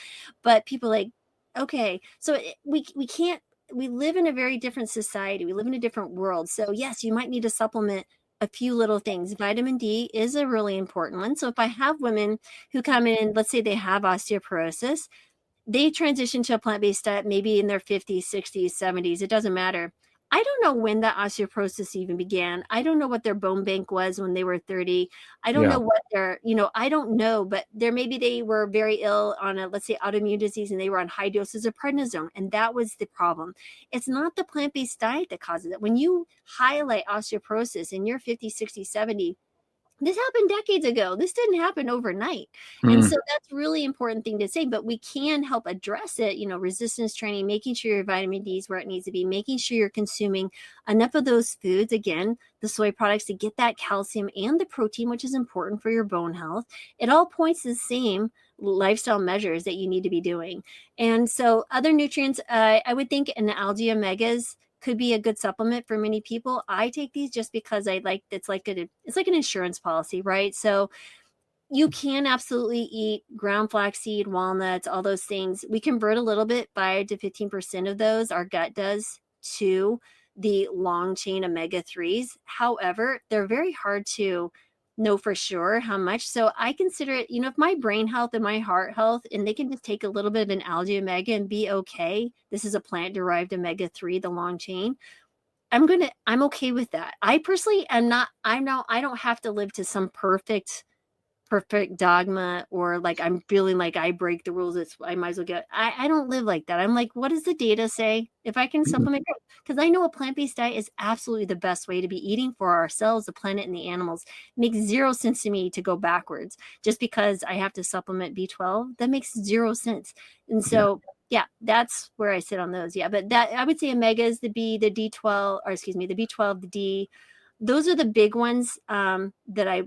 But people like, Okay. So we can't, we live in a very different society. We live in a different world. So yes, you might need to supplement a few little things. Vitamin D is a really important one. So if I have women who come in, let's say they have osteoporosis, they transition to a plant-based diet maybe in their 50s, 60s, 70s. It doesn't matter. I don't know when that osteoporosis even began. I don't know what their bone bank was when they were 30. I don't Yeah. know what their, I don't know, but there maybe they were very ill on a, let's say, autoimmune disease, and they were on high doses of prednisone. And that was the problem. It's not the plant-based diet that causes it. When you highlight osteoporosis and you're 50, 60, 70, this happened decades ago. This didn't happen overnight. And Mm. so that's really important thing to say, but we can help address it, resistance training, making sure your vitamin D is where it needs to be, making sure you're consuming enough of those foods, again, the soy products, to get that calcium and the protein, which is important for your bone health. It all points to the same lifestyle measures that you need to be doing. And so other nutrients, I would think an algae omegas could be a good supplement for many people. I take these just because I like, it's like an insurance policy, right? So you can absolutely eat ground flaxseed, walnuts, all those things. We convert a little bit, 5 to 15% of those, our gut does, to the long chain omega 3s. However, they're very hard to know for sure how much. So I consider it, if my brain health and my heart health, and they can just take a little bit of an algae omega and be okay. This is a plant derived omega 3, the long chain. I'm okay with that. I personally am not, I don't have to live to some perfect dogma, or like I'm feeling like I break the rules. I might as well I don't live like that. I'm like, what does the data say? If I can supplement, because I know a plant-based diet is absolutely the best way to be eating for ourselves, the planet, and the animals. It makes zero sense to me to go backwards just because I have to supplement B12. That makes zero sense. And so, yeah, that's where I sit on those. Yeah. But that, I would say omegas, the B, the D12, or excuse me, the B12, the D, those are the big ones that I,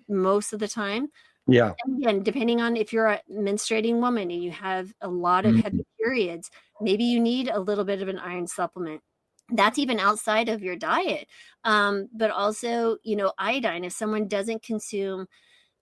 most of the time. Yeah. And again, depending on if you're a menstruating woman and you have a lot of Mm. heavy periods, maybe you need a little bit of an iron supplement. That's even outside of your diet. But also, iodine. If someone doesn't consume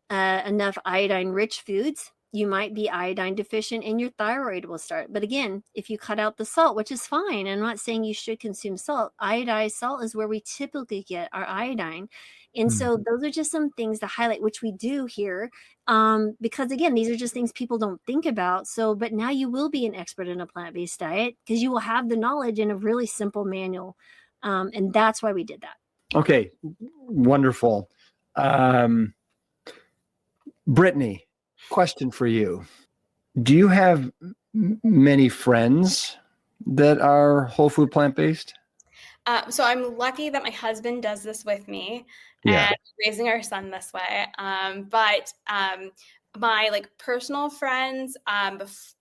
enough iodine rich foods, you might be iodine deficient and your thyroid will start. But again, if you cut out the salt, which is fine, I'm not saying you should consume salt. Iodized salt is where we typically get our iodine. And so those are just some things to highlight, which we do here. Because again, these are just things people don't think about. So, but now you will be an expert in a plant-based diet because you will have the knowledge in a really simple manual. And that's why we did that. Okay. Wonderful. Brittany, question for you. Do you have many friends that are whole food plant-based? So I'm lucky that my husband does this with me Yeah. and raising our son this way. But my personal friends,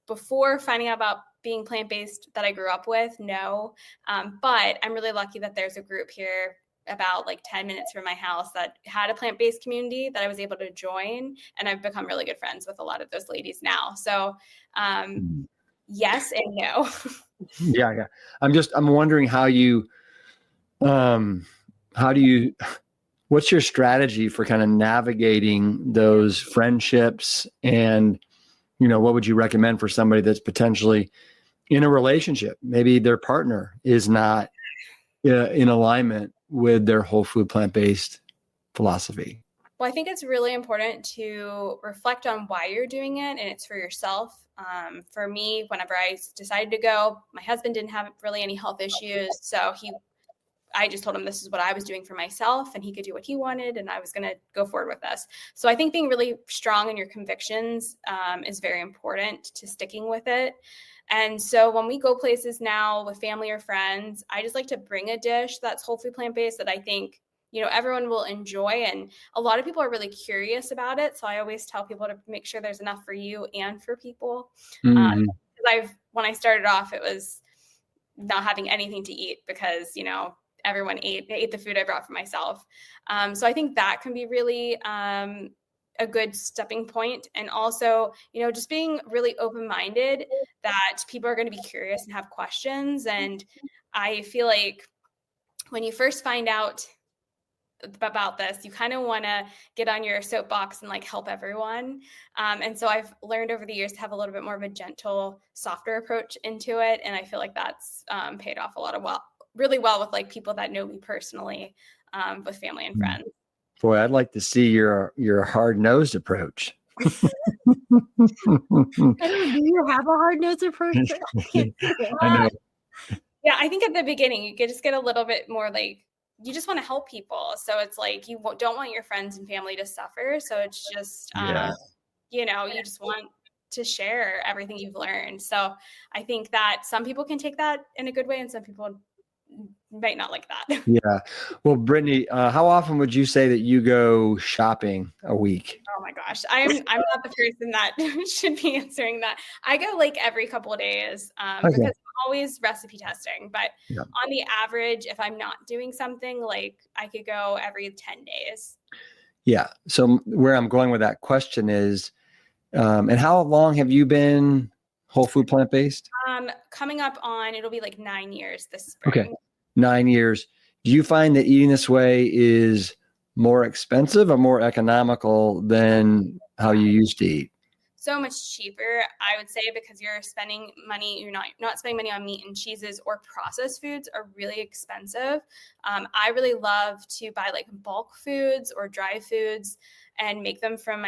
before finding out about being plant-based that I grew up with, no. But I'm really lucky that there's a group here about 10 minutes from my house that had a plant-based community that I was able to join. And I've become really good friends with a lot of those ladies now. So yes and no. Yeah. I'm wondering how do you, what's your strategy for kind of navigating those friendships, and, what would you recommend for somebody that's potentially in a relationship? Maybe their partner is not in alignment with their whole food plant-based philosophy. Well, I think it's really important to reflect on why you're doing it, and it's for yourself. For me, whenever I decided to go, my husband didn't have really any health issues, so I just told him this is what I was doing for myself, and he could do what he wanted, and I was going to go forward with this. So I think being really strong in your convictions is very important to sticking with it. And so when we go places now with family or friends, I just like to bring a dish that's whole food plant-based that I think, everyone will enjoy. And a lot of people are really curious about it. So I always tell people to make sure there's enough for you and for people. Mm-hmm. When I started off, it was not having anything to eat because, everyone ate the food I brought for myself. So I think that can be really a good stepping point. And also, just being really open-minded that people are going to be curious and have questions. And I feel like when you first find out about this, you kind of want to get on your soapbox and like help everyone. And so I've learned over the years to have a little bit more of a gentle, softer approach into it. And I feel like that's paid off a lot of really well with like people that know me personally, with family and friends. Boy, I'd like to see your hard-nosed approach. Do you have a hard-nosed approach? I know. Yeah, I think at the beginning you could just get a little bit more like, you just want to help people. So it's like, you don't want your friends and family to suffer. So it's just, you just want to share everything you've learned. So I think that some people can take that in a good way and some people might not like that. Yeah. Well, Brittany, how often would you say that you go shopping a week? Oh my gosh. I'm not the person that should be answering that. I go like every couple of days, because I'm always recipe testing, but on the average, if I'm not doing something, like I could go every 10 days. Yeah. So where I'm going with that question is, and how long have you been whole food plant-based? Coming up on, it'll be like 9 years this spring. Okay. 9 years. Do you find that eating this way is more expensive or more economical than how you used to eat? So much cheaper, I would say, because you're spending money, you're not spending money on meat and cheeses, or processed foods are really expensive. I really love to buy like bulk foods or dry foods and make them from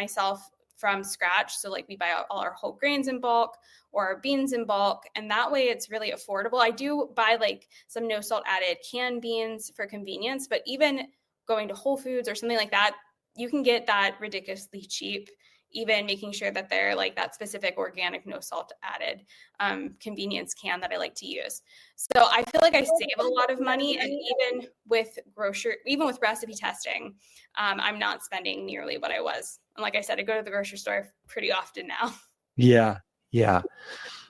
scratch. So like we buy all our whole grains in bulk or our beans in bulk. And that way it's really affordable. I do buy like some no salt added canned beans for convenience, but even going to Whole Foods or something like that, you can get that ridiculously cheap, even making sure that they're like that specific organic, no salt added convenience can that I like to use. So I feel like I save a lot of money. And even with recipe testing, I'm not spending nearly what I was. And like I said, I go to the grocery store pretty often now. Yeah. Yeah.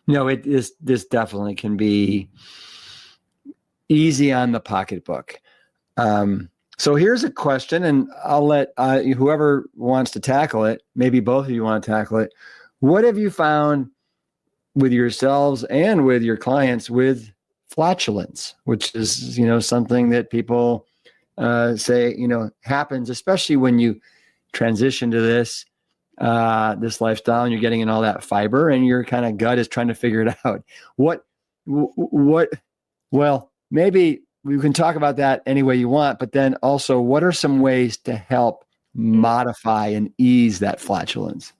No, this definitely can be easy on the pocketbook. So here's a question, and I'll let whoever wants to tackle it, maybe both of you want to tackle it. What have you found with yourselves and with your clients with flatulence, which is, something that people say, happens, especially when you transition to this lifestyle and you're getting in all that fiber and your kind of gut is trying to figure it out. Well, maybe we can talk about that any way you want, but then also what are some ways to help modify and ease that flatulence?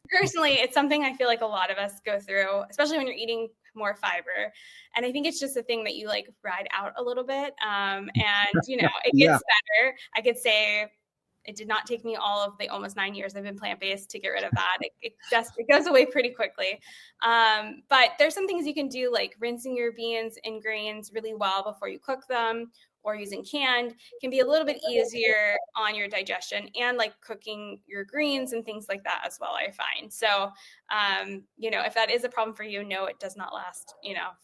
Personally, it's something I feel like a lot of us go through, especially when you're eating more fiber. And I think it's just a thing that you like ride out a little bit. And it gets better. I could say it did not take me all of the almost 9 years I've been plant-based to get rid of that. It goes away pretty quickly. But there's some things you can do, like rinsing your beans and grains really well before you cook them, or using canned can be a little bit easier on your digestion, and like cooking your greens and things like that as well, I find. So, if that is a problem for you, no, it does not last,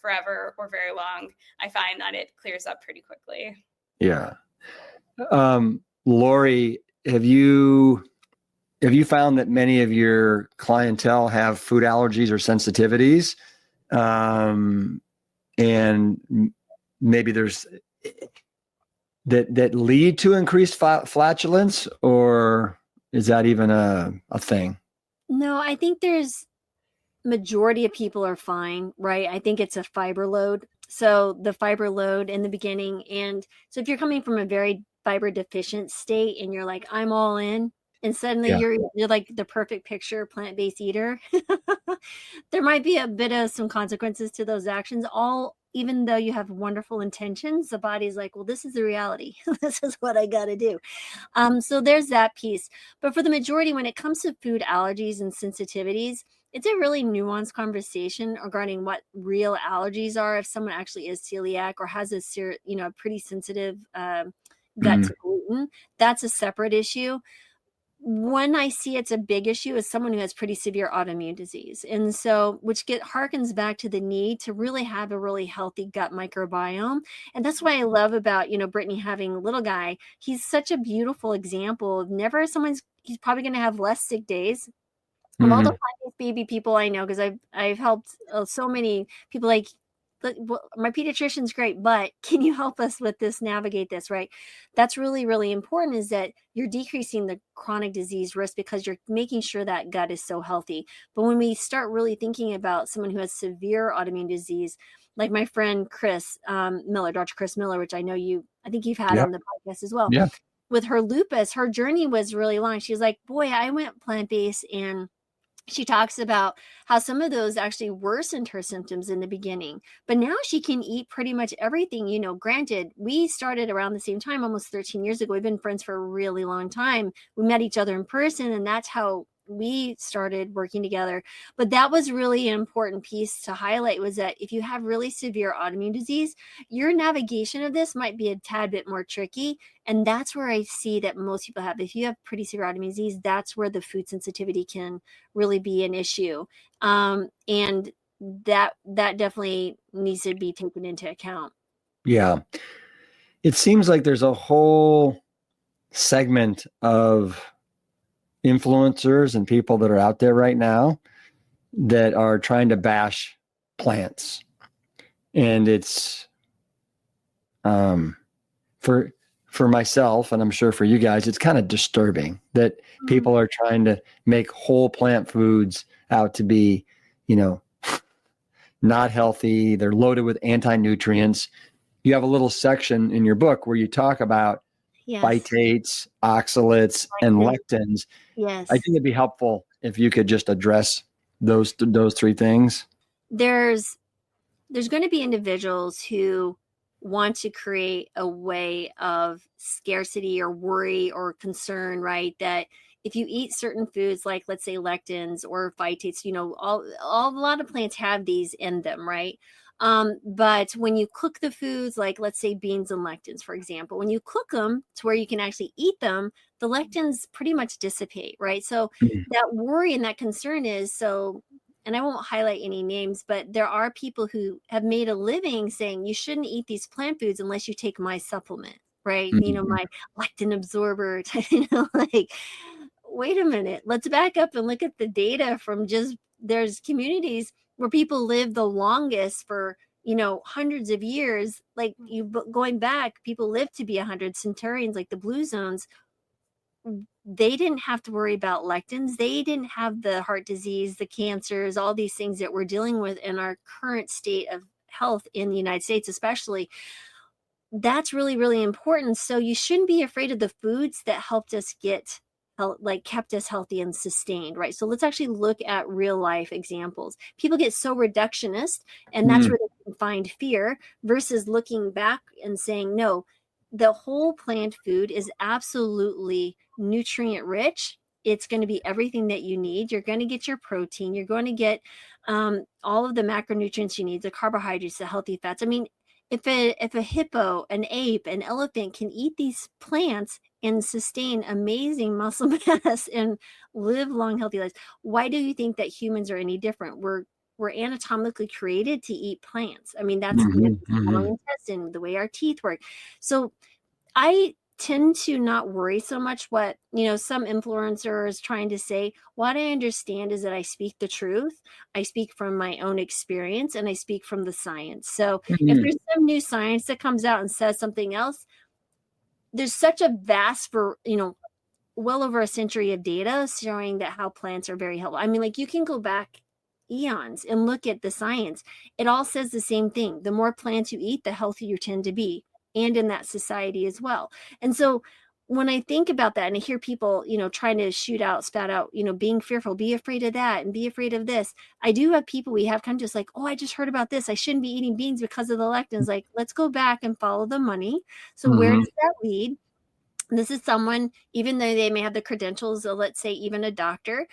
forever or very long. I find that it clears up pretty quickly. Yeah. Laurie, have you found that many of your clientele have food allergies or sensitivities? And maybe there's that lead to increased flatulence, or is that even a thing? No, I think there's majority of people are fine, right? I think it's a fiber load. So the fiber load in the beginning. And so if you're coming from a very fiber deficient state and you're like, I'm all in, and suddenly you're like the perfect picture plant-based eater, there might be a bit of some consequences to those actions. Even though you have wonderful intentions, the body's like, well, this is the reality. This is what I got to do. So there's that piece. But for the majority, when it comes to food allergies and sensitivities, it's a really nuanced conversation regarding what real allergies are. If someone actually is celiac or has a pretty sensitive gut to gluten, that's a separate issue. When I see it's a big issue is someone who has pretty severe autoimmune disease. And so, which harkens back to the need to really have a really healthy gut microbiome. And that's why I love about, Brittany having a little guy. He's such a beautiful example of he's probably going to have less sick days. Of all the plant-based baby people I know, because I've helped so many people, like my pediatrician's great, but can you help us with this, navigate this, right? That's really, really important, is that you're decreasing the chronic disease risk because you're making sure that gut is so healthy. But when we start really thinking about someone who has severe autoimmune disease, like my friend Chris Miller, Dr. Chris Miller, which I think you've had Yep. on the podcast as well. Yeah. With her lupus, her journey was really long. She was like, boy, I went plant-based, and she talks about how some of those actually worsened her symptoms in the beginning, but now she can eat pretty much everything. Granted, we started around the same time, almost 13 years ago. We've been friends for a really long time. We met each other in person, and that's how we started working together. But that was really an important piece to highlight, was that if you have really severe autoimmune disease, your navigation of this might be a tad bit more tricky. And that's where I see that most people have. If you have pretty severe autoimmune disease, that's where the food sensitivity can really be an issue. And that definitely needs to be taken into account. Yeah. It seems like there's a whole segment of influencers and people that are out there right now that are trying to bash plants. And it's for myself, and I'm sure for you guys, it's kind of disturbing that people are trying to make whole plant foods out to be, not healthy. They're loaded with anti-nutrients. You have a little section in your book where you talk about phytates, oxalates, and lectins. Yes. I think it'd be helpful if you could just address those three things. There's going to be individuals who want to create a way of scarcity or worry or concern, right? That if you eat certain foods, like let's say lectins or phytates, a lot of plants have these in them, right? But when you cook the foods, like let's say beans and lectins, for example, when you cook them to where you can actually eat them, the lectins pretty much dissipate, right? So that worry and that concern is and I won't highlight any names, but there are people who have made a living saying you shouldn't eat these plant foods unless you take my supplement, right? My lectin absorber, like, wait a minute, let's back up and look at the data from there's communities where people live the longest for, hundreds of years. Like going back, people live to be 100 centurions, like the blue zones. They didn't have to worry about lectins. They didn't have the heart disease, the cancers, all these things that we're dealing with in our current state of health in the United States, especially. That's really, really important. So you shouldn't be afraid of the foods that helped us kept us healthy and sustained, right? So let's actually look at real life examples. People get so reductionist, and that's where they can find fear, versus looking back and saying, no, the whole plant food is absolutely nutrient rich. It's going to be everything that you need. You're going to get your protein. You're going to get all of the macronutrients you need, the carbohydrates, the healthy fats. I mean, if a hippo, an ape, an elephant can eat these plants and sustain amazing muscle mass and live long, healthy lives, why do you think that humans are any different? We're anatomically created to eat plants. I mean, that's the small intestine, the way our teeth work. So I tend to not worry so much what, some influencers trying to say. What I understand is that I speak the truth. I speak from my own experience, and I speak from the science. So if there's some new science that comes out and says something else, there's such a vast, well over a century of data showing that how plants are very helpful. I mean, like, you can go back eons and look at the science. It all says the same thing. The more plants you eat, the healthier you tend to be, and in that society as well. And so when I think about that and I hear people, trying to spat out, being fearful, be afraid of that and be afraid of this. I do have people, we have kind of just like, oh, I just heard about this. I shouldn't be eating beans because of the lectins. Like, let's go back and follow the money. So where does that lead? This is someone, even though they may have the credentials of, let's say, even a doctor,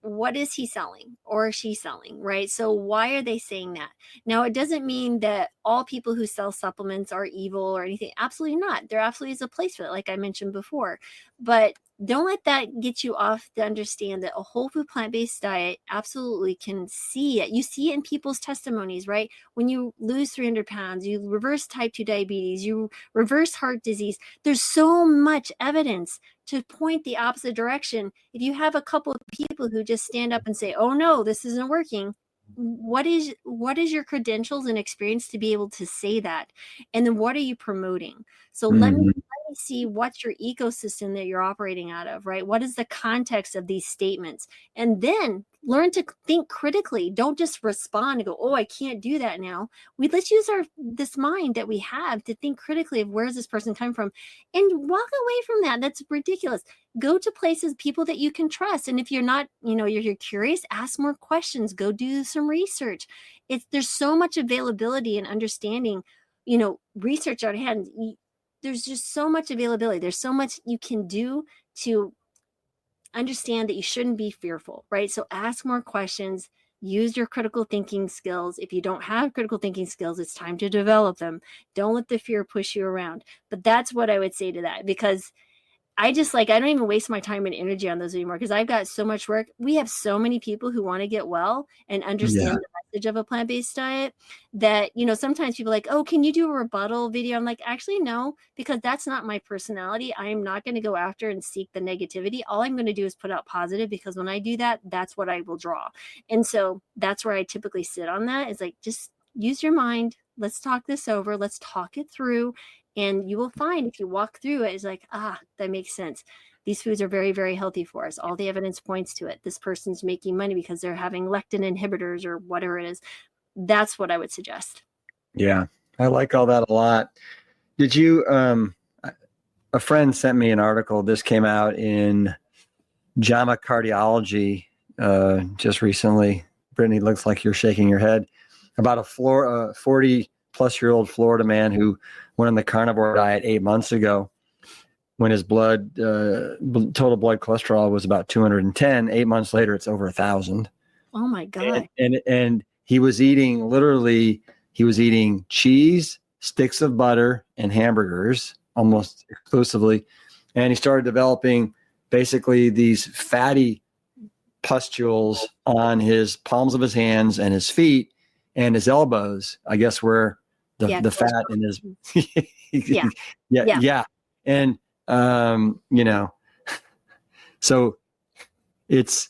what is he selling or she selling, right? So why are they saying that? Now, it doesn't mean that all people who sell supplements are evil or anything. Absolutely not. There absolutely is a place for it, like I mentioned before. But don't let that get you off to understand that a whole food plant-based diet absolutely can see it. You see it in people's testimonies, right? When you lose 300 pounds, you reverse type 2 diabetes, you reverse heart disease. There's so much evidence to point the opposite direction. If you have a couple of people who just stand up and say, oh no, this isn't working, what is your credentials and experience to be able to say that? And then what are you promoting? So let me see what's your ecosystem that you're operating out of, right? What is the context of these statements? And then learn to think critically. Don't just respond and go, oh, I can't do that now. Let's use this mind that we have to think critically of where's this person coming from and walk away from that. That's ridiculous. Go to places, people that you can trust. And if you're not, you're curious, ask more questions, go do some research. There's so much availability and understanding, research out of hand. There's just so much availability. There's so much you can do to understand that you shouldn't be fearful, right? So ask more questions, use your critical thinking skills. If you don't have critical thinking skills, it's time to develop them. Don't let the fear push you around. But that's what I would say to that, because I don't even waste my time and energy on those anymore because I've got so much work. We have so many people who want to get well and understand the message of a plant-based diet that, sometimes people are like, oh, can you do a rebuttal video? I'm like, actually, no, because that's not my personality. I'm not going to go after and seek the negativity. All I'm going to do is put out positive, because when I do that, that's what I will draw. And so that's where I typically sit on that, is like, just use your mind. Let's talk this over. Let's talk it through. And you will find, if you walk through it, it's like, that makes sense. These foods are very, very healthy for us. All the evidence points to it. This person's making money because they're having lectin inhibitors or whatever it is. That's what I would suggest. Yeah, I like all that a lot. Did you, a friend sent me an article. This came out in JAMA Cardiology just recently. Brittany, looks like you're shaking your head. About a 40-plus-year-old Florida man who went on the carnivore diet 8 months ago, when his total blood cholesterol was about 210. 8 months later, it's over 1,000. Oh my God. And he was eating cheese, sticks of butter, and hamburgers almost exclusively. And he started developing basically these fatty pustules on his palms of his hands and his feet and his elbows, I guess, where the fat in his yeah. And so it's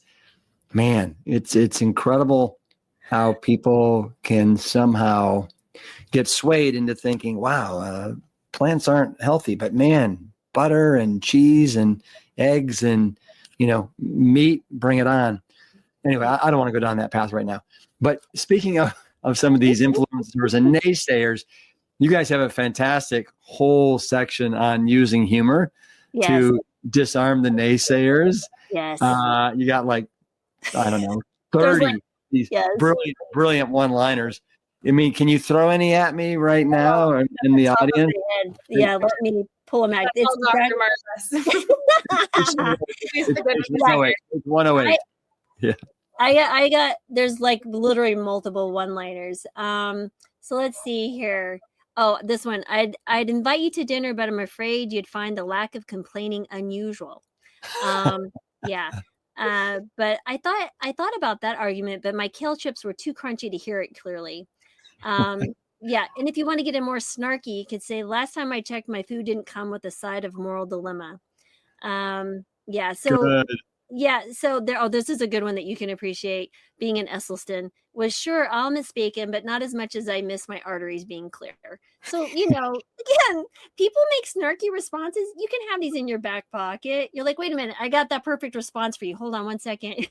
incredible how people can somehow get swayed into thinking, wow, plants aren't healthy, but man, butter and cheese and eggs and meat, bring it on. Anyway, I don't want to go down that path right now. But speaking of some of these influencers and naysayers, you guys have a fantastic whole section on using humor to disarm the naysayers. Yes. You got 30 these brilliant one-liners. I mean, can you throw any at me right now in the audience? Yeah, let me pull them out. It's Dr. Marbas. It's 108. Yeah. I got, there's literally multiple one-liners. So let's see here. Oh, this one. I'd invite you to dinner, but I'm afraid you'd find the lack of complaining unusual. Yeah. But I thought about that argument, but my kale chips were too crunchy to hear it clearly. Yeah. And if you want to get it more snarky, you could say, last time I checked, my food didn't come with a side of moral dilemma. Yeah. So Good. Yeah, so this is a good one that you can appreciate. Being in Esselstyn was, sure, I'll miss bacon, but not as much as I miss my arteries being clear. So, again, people make snarky responses. You can have these in your back pocket. You're like, wait a minute, I got that perfect response for you. Hold on one second.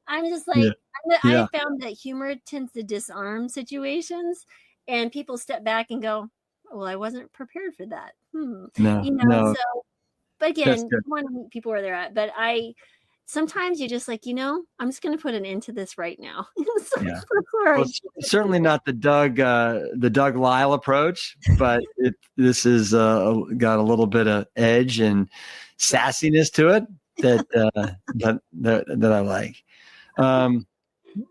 I'm just like, I found that humor tends to disarm situations, and people step back and go, well, I wasn't prepared for that. No. So. But again, you want to meet people where they're at. But sometimes you're just like, I'm just going to put an end to this right now. Well, certainly not the Doug Lyle approach, but this is got a little bit of edge and sassiness to it that I like.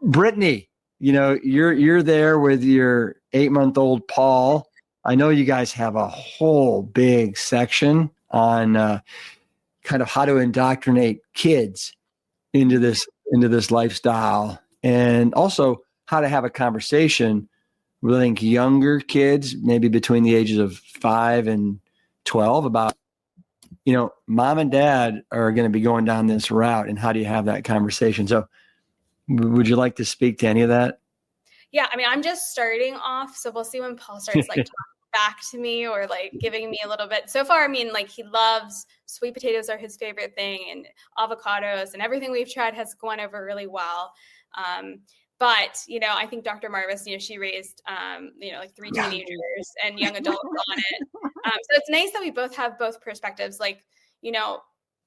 Brittany, you're there with your 8-month-old Paul. I know you guys have a whole big section on kind of how to indoctrinate kids into this lifestyle, and also how to have a conversation with, I think, younger kids, maybe between the ages of 5 and 12, about, mom and dad are going to be going down this route, and how do you have that conversation? So Would you like to speak to any of that? Yeah, I mean, I'm just starting off, so we'll see when Paul starts like talking back to me or like giving me a little bit. So far, I mean, like he loves sweet potatoes are his favorite thing, and avocados, and everything we've tried has gone over really well. But I think Dr. Marbas, she raised like 3 teenagers and young adults on it. So it's nice that we both have both perspectives. Like,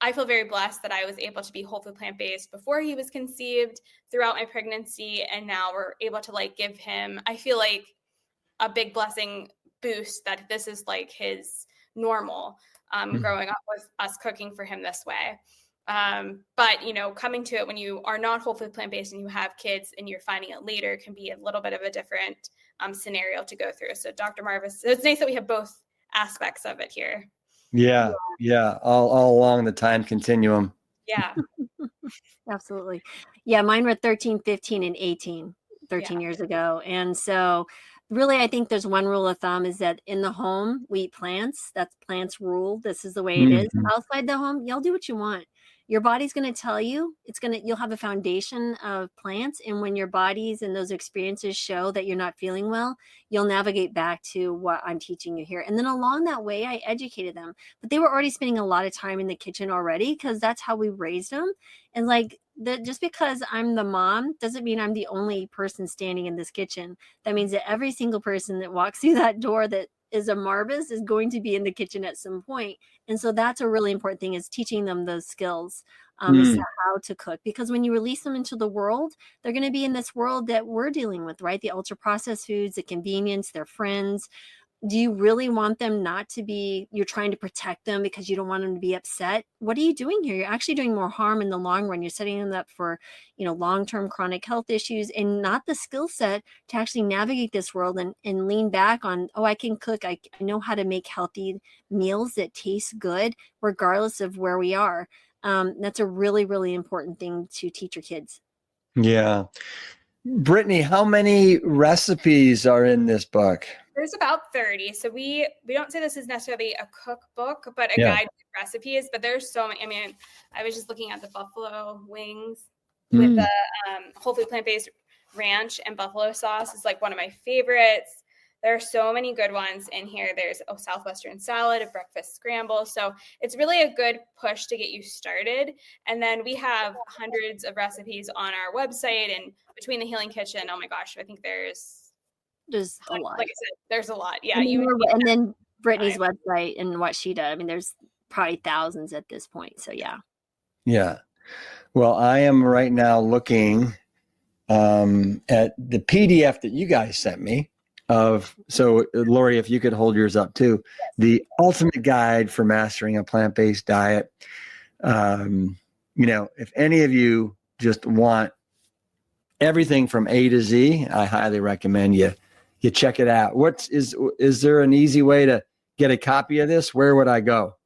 I feel very blessed that I was able to be whole food plant-based before he was conceived, throughout my pregnancy, and now we're able to like give him, I feel like, a big blessing boost that this is like his normal, growing up with us cooking for him this way. But coming to it when you are not whole food plant-based and you have kids and you're finding it later can be a little bit of a different scenario to go through. So Dr. Marvis, it's nice that we have both aspects of it here. Yeah. All along the time continuum. Yeah. Absolutely. Yeah, mine were 13, 15, and 18, 13 years ago. And so really, I think there's one rule of thumb is that in the home, we eat plants. That's plants rule. This is the way it is. Outside the home, y'all do what you want. Your body's going to tell you, you'll have a foundation of plants. And when your bodies and those experiences show that you're not feeling well, you'll navigate back to what I'm teaching you here. And then along that way, I educated them, but they were already spending a lot of time in the kitchen already because that's how we raised them. And like just because I'm the mom doesn't mean I'm the only person standing in this kitchen. That means that every single person that walks through that door that is a Marbas is going to be in the kitchen at some point. And so that's a really important thing, is teaching them those skills, as to how to cook. Because when you release them into the world, they're going to be in this world that we're dealing with, right? The ultra processed foods, the convenience, their friends. Do you really want them not to be, you're trying to protect them because you don't want them to be upset? What are you doing here? You're actually doing more harm in the long run. You're setting them up for, long-term chronic health issues and not the skill set to actually navigate this world and lean back on, I can cook. I know how to make healthy meals that taste good, regardless of where we are. That's a really, really important thing to teach your kids. Yeah. Brittany, how many recipes are in this book? There's about 30. So we don't say this is necessarily a cookbook, but a guide to recipes. But there's so many. I mean, I was just looking at the buffalo wings with the whole food plant-based ranch and buffalo sauce is like one of my favorites. There are so many good ones in here. There's a Southwestern salad, a breakfast scramble. So it's really a good push to get you started. And then we have hundreds of recipes on our website, and between the Healing Kitchen, oh my gosh, I think there's a lot. Like I said, there's a lot. Yeah. And then Brittany's website and what she does. I mean, there's probably thousands at this point. So yeah. Yeah. Well, I am right now looking at the PDF that you guys sent me so Laurie, if you could hold yours up too, the ultimate guide for mastering a plant-based diet. If any of you just want everything from A to Z, I highly recommend you check it out. Is there an easy way to get a copy of this? Where would I go?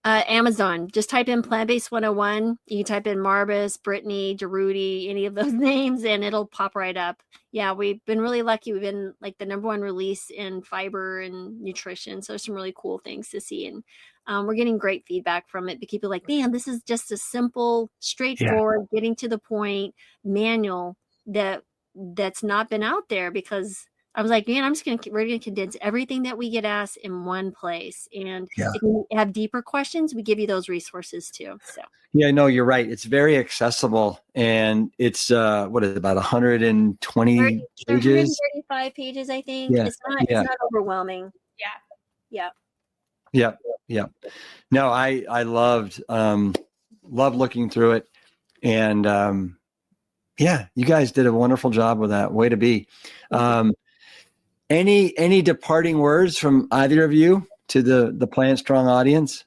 Amazon. Just type in Plant-Based 101. You can type in Marbas, Brittany, Jaroudi, any of those names, and it'll pop right up. Yeah, we've been really lucky. We've been like the #1 release in fiber and nutrition. So there's some really cool things to see. And we're getting great feedback from it. But people are like, man, this is just a simple, straightforward, getting to the point manual that's not been out there, because I was like, man, we're going to condense everything that we get asked in one place. And if you have deeper questions, we give you those resources too. So. Yeah, no, you're right. It's very accessible, and it's what is it, about 120 pages? 135 pages, I think. Yeah. It's not overwhelming. Yeah. No, I loved looking through it, and you guys did a wonderful job with that. Way to be. Any departing words from either of you to the Plant Strong audience?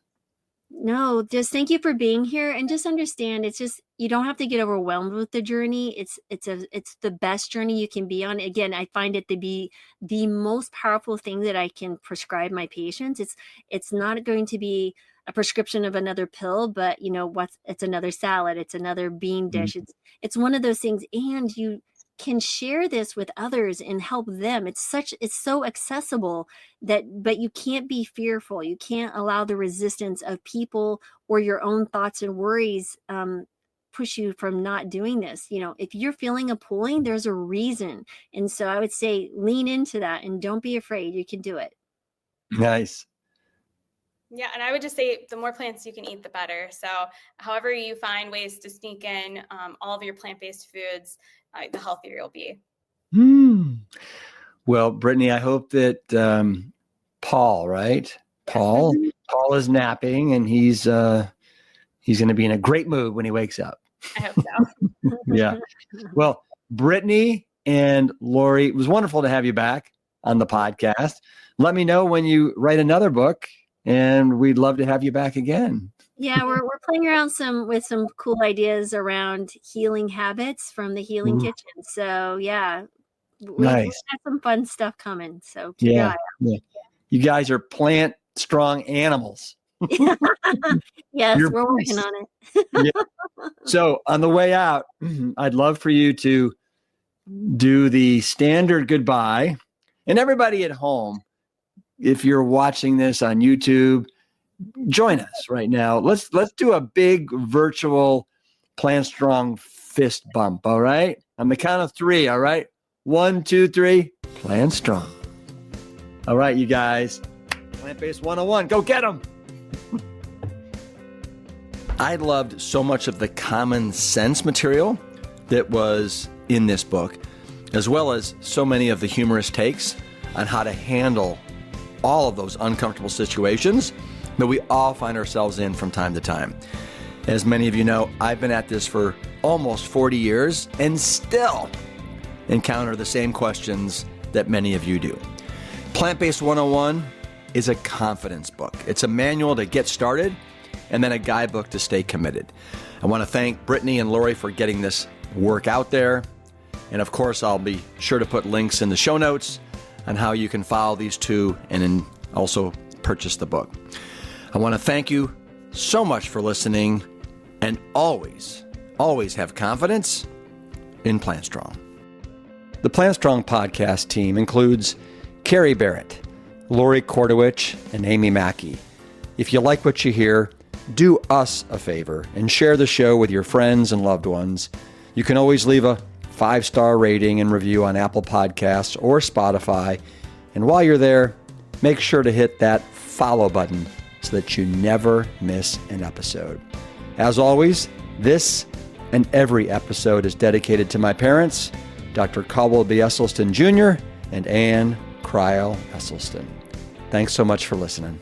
No, just thank you for being here, and just understand it's just, you don't have to get overwhelmed with the journey. It's the best journey you can be on. Again, I find it to be the most powerful thing that I can prescribe my patients. It's not going to be a prescription of another pill, but it's another salad, it's another bean dish. It's one of those things, and you can share this with others and help them. It's so accessible but you can't be fearful. You can't allow the resistance of people or your own thoughts and worries push you from not doing this. If you're feeling a pulling, there's a reason. And so I would say lean into that and don't be afraid. You can do it. Nice. Yeah, and I would just say the more plants you can eat, the better. So however you find ways to sneak in all of your plant-based foods, the healthier you'll be. Well, Brittany, I hope that Paul, right? Paul is napping, and he's going to be in a great mood when he wakes up. I hope so. Yeah. Well, Brittany and Laurie, it was wonderful to have you back on the podcast. Let me know when you write another book, and we'd love to have you back again. Yeah, we're playing around with some cool ideas around healing habits from the Healing Kitchen. So yeah, we've got some fun stuff coming. So keep your eye out. Yeah. You guys are plant strong animals. Yes, we're working on it. Yeah. So on the way out, I'd love for you to do the standard goodbye. And everybody at home, if you're watching this on YouTube, join us right now. Let's do a big virtual Plant Strong fist bump. All right. On the count of 3. All right. 1, 2, 3. Plant Strong. All right, you guys. Plant-Based 101. Go get them. I loved so much of the common sense material that was in this book, as well as so many of the humorous takes on how to handle all of those uncomfortable situations that we all find ourselves in from time to time. As many of you know, I've been at this for almost 40 years and still encounter the same questions that many of you do. Plant-Based 101 is a confidence book. It's a manual to get started and then a guidebook to stay committed. I want to thank Brittany and Laurie for getting this work out there. And of course, I'll be sure to put links in the show notes on how you can follow these two and also purchase the book. I want to thank you so much for listening, and always, always have confidence in Plant Strong. The Plant Strong podcast team includes Carrie Barrett, Laurie Kordowich, and Amy Mackey. If you like what you hear, do us a favor and share the show with your friends and loved ones. You can always leave a 5-star rating and review on Apple Podcasts or Spotify. And while you're there, make sure to hit that follow button so that you never miss an episode. As always, this and every episode is dedicated to my parents, Dr. Caldwell B. Esselstyn Jr. and Ann Cryle Esselstyn. Thanks so much for listening.